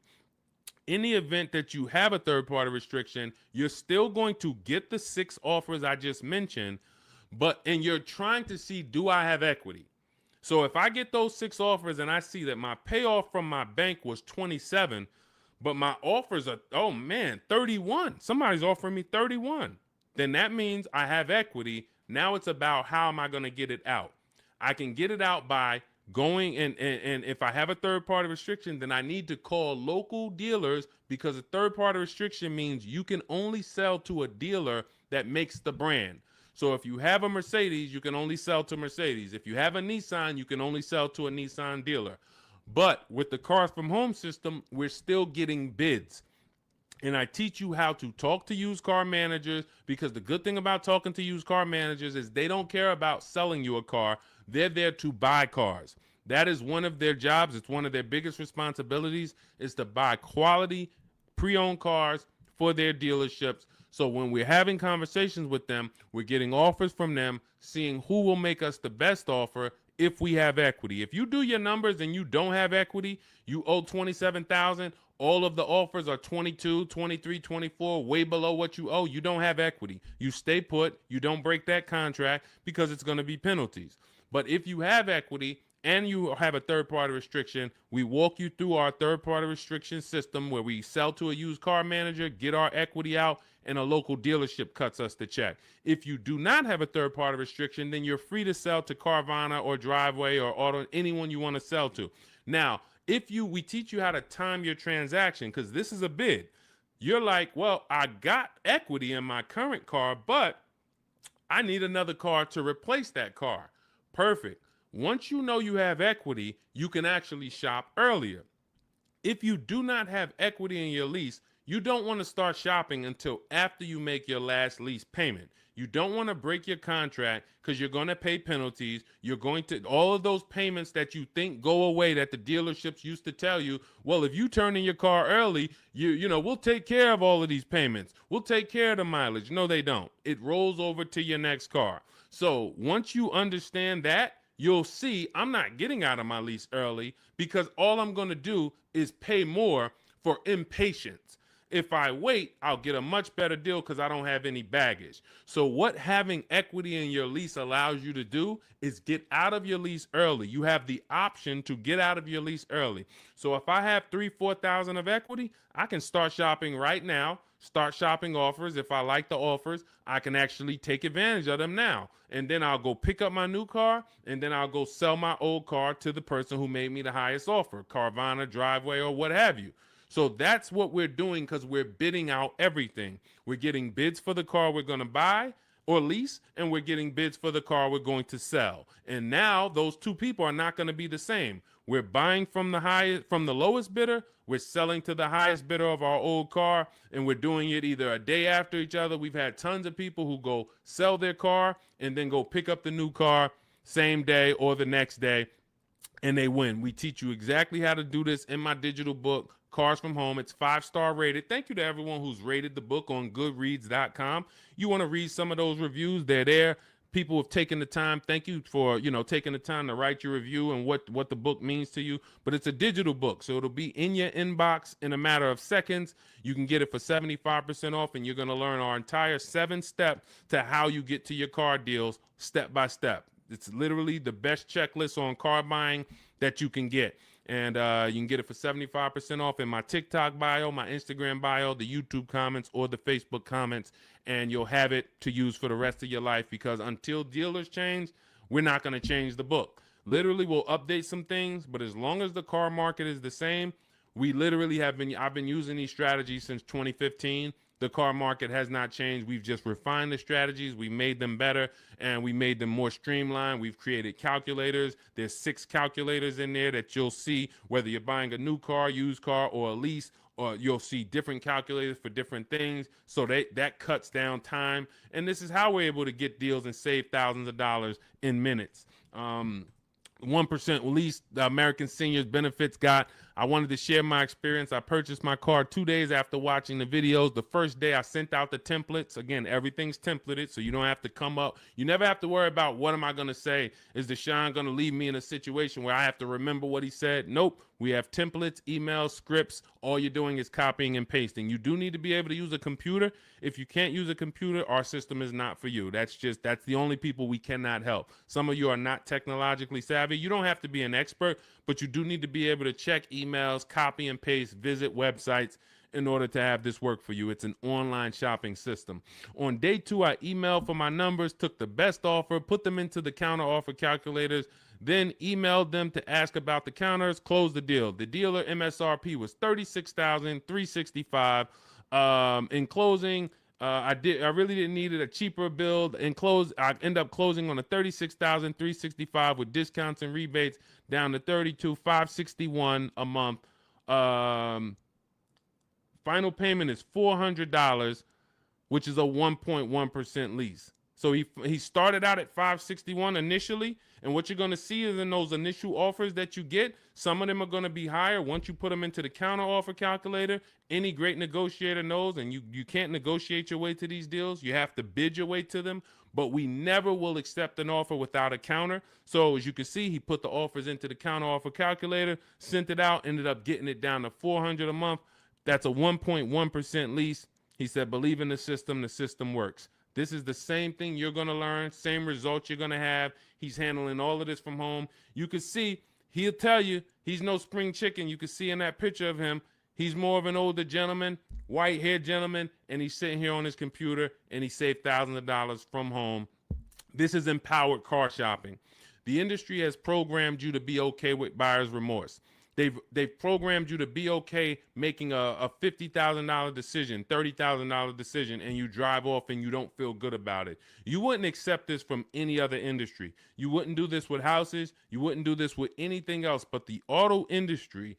In the event that you have a third-party restriction, you're still going to get the 6 offers I just mentioned, and you're trying to see, do I have equity? So if I get those 6 offers and I see that my payoff from my bank was 27, but my offers are, 31. Somebody's offering me 31. Then that means I have equity. Now it's about how am I going to get it out? I can get it out by going and if I have a third-party restriction, then I need to call local dealers, because a third-party restriction means you can only sell to a dealer that makes the brand. So if you have a Mercedes, you can only sell to Mercedes. If you have a Nissan, you can only sell to a Nissan dealer. But with the Cars from Home system, we're still getting bids. and I teach you how to talk to used car managers, because the good thing about talking to used car managers is they don't care about selling you a car. They're there to buy cars. That is one of their jobs. It's one of their biggest responsibilities, is to buy quality pre-owned cars for their dealerships. So when we're having conversations with them, we're getting offers from them, seeing who will make us the best offer if we have equity. If you do your numbers and you don't have equity, you owe 27,000, all of the offers are 22, 23, 24, way below what you owe. You don't have equity. You stay put. You don't break that contract, because it's going to be penalties. But if you have equity and you have a third-party restriction, we walk you through our third-party restriction system, where we sell to a used car manager, get our equity out, and a local dealership cuts us the check. If you do not have a third-party restriction, then you're free to sell to Carvana or Driveway or Auto, anyone you want to sell to. Now, we teach you how to time your transaction, because this is a bid. You're like, well, I got equity in my current car, but I need another car to replace that car. Perfect. Once you know you have equity, you can actually shop earlier. If you do not have equity in your lease, you don't want to start shopping until after you make your last lease payment. You don't want to break your contract, because you're going to pay penalties. You're going to, all of those payments that you think go away, that the dealerships used to tell you, well, if you turn in your car early, we'll take care of all of these payments. We'll take care of the mileage. No, they don't. It rolls over to your next car. So once you understand that, you'll see I'm not getting out of my lease early, because all I'm going to do is pay more for impatience. If I wait, I'll get a much better deal, because I don't have any baggage. So what having equity in your lease allows you to do is get out of your lease early. You have the option to get out of your lease early. So if I have 3,000-4,000 of equity, I can start shopping right now, start shopping offers. If I like the offers, I can actually take advantage of them now. And then I'll go pick up my new car, and then I'll go sell my old car to the person who made me the highest offer, Carvana, Driveway, or what have you. So that's what we're doing, because we're bidding out everything. We're getting bids for the car we're going to buy or lease, and we're getting bids for the car we're going to sell. And now those two people are not going to be the same. We're buying from the lowest bidder, we're selling to the highest bidder of our old car, and we're doing it either a day after each other. We've had tons of people who go sell their car and then go pick up the new car same day or the next day, and they win. We teach you exactly how to do this in my digital book, Cars from Home. It's 5-star rated. Thank you to everyone who's rated the book on goodreads.com. You want to read some of those reviews, they're there. People have taken the time. Thank you for, taking the time to write your review and what the book means to you. But it's a digital book, so it'll be in your inbox in a matter of seconds. You can get it for 75% off, and you're going to learn our entire 7-step to how you get to your car deals step by step. It's literally the best checklist on car buying that you can get. And you can get it for 75% off in my TikTok bio, my Instagram bio, the YouTube comments, or the Facebook comments. And you'll have it to use for the rest of your life, because until dealers change, we're not going to change the book. Literally, we'll update some things, but as long as the car market is the same, I've been using these strategies since 2015. The car market has not changed. We've just refined the strategies. We made them better, and we made them more streamlined. We've created calculators. There's 6 calculators in there that you'll see whether you're buying a new car, used car, or a lease, or you'll see different calculators for different things. So that cuts down time. And this is how we're able to get deals and save thousands of dollars in minutes. 1% lease, the American Seniors Benefits Guide. I wanted to share my experience. I purchased my car 2 days after watching the videos. The first day I sent out the templates. Again, everything's templated, so you don't have to come up. You never have to worry about what am I going to say. Is Deshone going to leave me in a situation where I have to remember what he said? Nope. We have templates, emails, scripts. All you're doing is copying and pasting. You do need to be able to use a computer. If you can't use a computer, our system is not for you. That's the only people we cannot help. Some of you are not technologically savvy. You don't have to be an expert, but you do need to be able to check emails, copy and paste, visit websites in order to have this work for you. It's an online shopping system. On day 2, I emailed for my numbers, took the best offer, put them into the counter offer calculators, then emailed them to ask about the counters, closed the deal. The dealer MSRP was $36,365. In closing, I really didn't need it, a cheaper build. I end up closing on a $36,365 with discounts and rebates down to $32,561 a month. Final payment is $400, which is a 1.1% lease. So he started out at 561 initially, and what you're going to see is in those initial offers that you get, some of them are going to be higher once you put them into the counter offer calculator. Any great negotiator knows, and you can't negotiate your way to these deals. You have to bid your way to them, but we never will accept an offer without a counter. So as you can see, he put the offers into the counter offer calculator, sent it out, ended up getting it down to $400 a month. That's a 1.1% lease. He said, believe in the system works. This is the same thing you're going to learn, same results you're going to have. He's handling all of this from home. You can see, he'll tell you, he's no spring chicken. You can see in that picture of him, he's more of an older gentleman, white-haired gentleman, and he's sitting here on his computer, and he saved thousands of dollars from home. This is empowered car shopping. The industry has programmed you to be okay with buyer's remorse. They've programmed you to be okay making a $50,000 decision, $30,000 decision, and you drive off and you don't feel good about it. You wouldn't accept this from any other industry. You wouldn't do this with houses. You wouldn't do this with anything else. But the auto industry,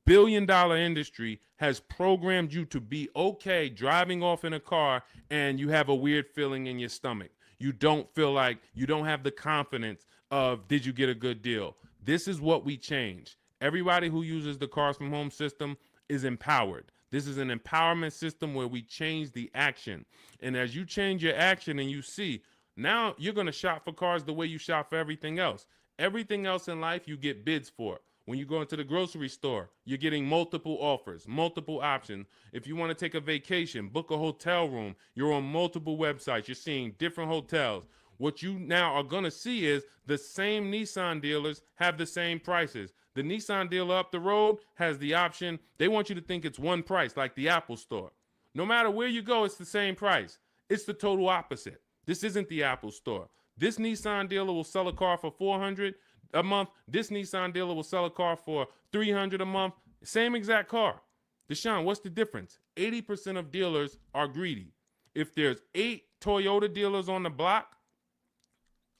billion-dollar industry, has programmed you to be okay driving off in a car and you have a weird feeling in your stomach. You don't feel like, you don't have the confidence of, did you get a good deal? This is what we change. Everybody who uses the Cars from Home system is empowered. This is an empowerment system where we change the action. And as you change your action and you see, now you're going to shop for cars the way you shop for everything else. Everything else in life you get bids for. When you go into the grocery store, you're getting multiple offers, multiple options. If you want to take a vacation, book a hotel room, you're on multiple websites. You're seeing different hotels. What you now are going to see is the same Nissan dealers have the same prices. The Nissan dealer up the road has the option. They want you to think it's one price, like the Apple store. No matter where you go, it's the same price. It's the total opposite. This isn't the Apple store. This Nissan dealer will sell a car for $400 a month. This Nissan dealer will sell a car for $300 a month. Same exact car. Deshone, what's the difference? 80% of dealers are greedy. If there's 8 Toyota dealers on the block,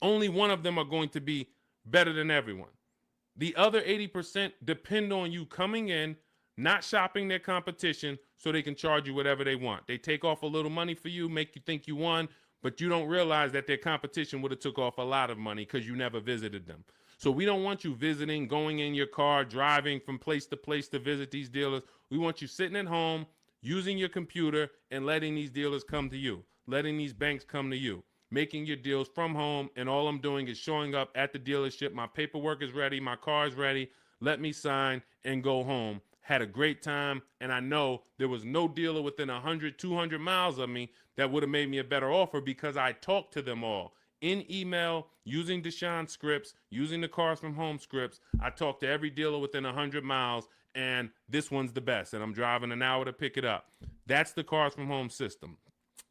only one of them are going to be better than everyone. The other 80% depend on you coming in, not shopping their competition so they can charge you whatever they want. They take off a little money for you, make you think you won, but you don't realize that their competition would have took off a lot of money because you never visited them. So we don't want you visiting, going in your car, driving from place to visit these dealers. We want you sitting at home, using your computer, and letting these dealers come to you, letting these banks come to you, making your deals from home, and all I'm doing is showing up at the dealership. My paperwork is ready. My car is ready. Let me sign and go home. Had a great time, and I know there was no dealer within 100, 200 miles of me that would have made me a better offer because I talked to them all. In email, using Deshone scripts, using the Cars from Home scripts, I talked to every dealer within 100 miles, and this one's the best, and I'm driving an hour to pick it up. That's the Cars from Home system.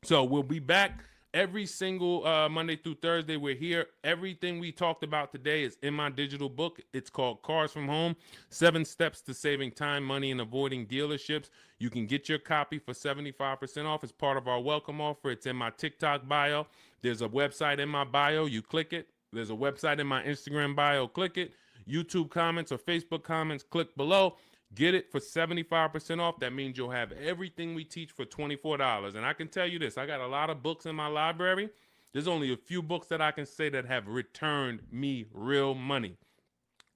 So we'll be back every single Monday through Thursday. We're here. Everything we talked about today is in my digital book. It's called Cars from Home, 7 Steps to Saving Time, Money, and Avoiding Dealerships. You can get your copy for 75% off as part of our welcome offer. It's in my TikTok bio. There's a website in my bio. You click it. There's a website in my Instagram bio. Click it. YouTube comments or Facebook comments, click below. Get it for 75% off. That means you'll have everything we teach for $24. And I can tell you this, I got a lot of books in my library. There's only a few books that I can say that have returned me real money.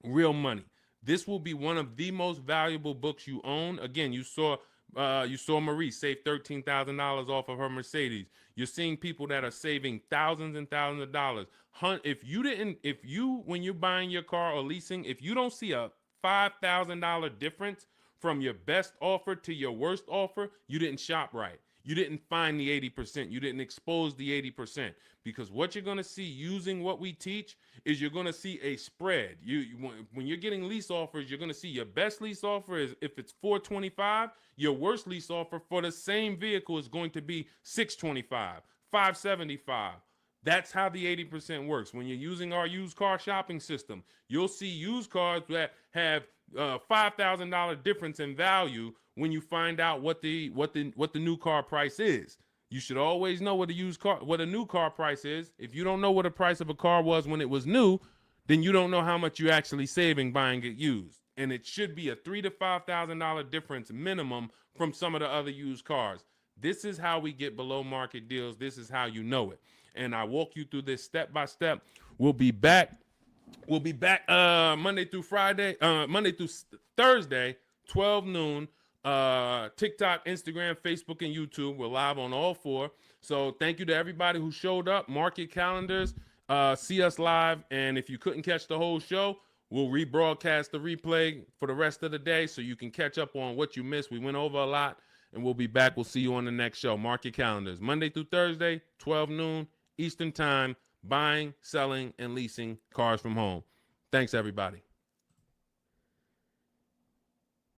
Real money. This will be one of the most valuable books you own. Again, you saw Marie save $13,000 off of her Mercedes. You're seeing people that are saving thousands and thousands of dollars. When you're buying your car or leasing, if you don't see a $5,000 difference from your best offer to your worst offer, you didn't shop right. You didn't find the 80%. You didn't expose the 80%. Because what you're going to see using what we teach is you're going to see a spread. When you're getting lease offers, you're going to see your best lease offer is if it's $425, your worst lease offer for the same vehicle is going to be $625, $575. That's how the 80% works. When you're using our used car shopping system, you'll see used cars that have $5,000 difference in value when you find out what the new car price is. You should always know what a new car price is. If you don't know what the price of a car was when it was new, then you don't know how much you're actually saving buying it used. And it should be a $3,000 to $5,000 difference minimum from some of the other used cars. This is how we get below market deals. This is how you know it. And I walk you through this step by step. We'll be back. We'll be back Monday through Friday, Monday through Thursday, 12 noon. TikTok, Instagram, Facebook, and YouTube. We're live on all four. So thank you to everybody who showed up. Mark your calendars. See us live. And if you couldn't catch the whole show, we'll rebroadcast the replay for the rest of the day so you can catch up on what you missed. We went over a lot, and we'll be back. We'll see you on the next show. Mark your calendars. Monday through Thursday, 12 noon Eastern Time, buying, selling, and leasing cars from home. Thanks, everybody.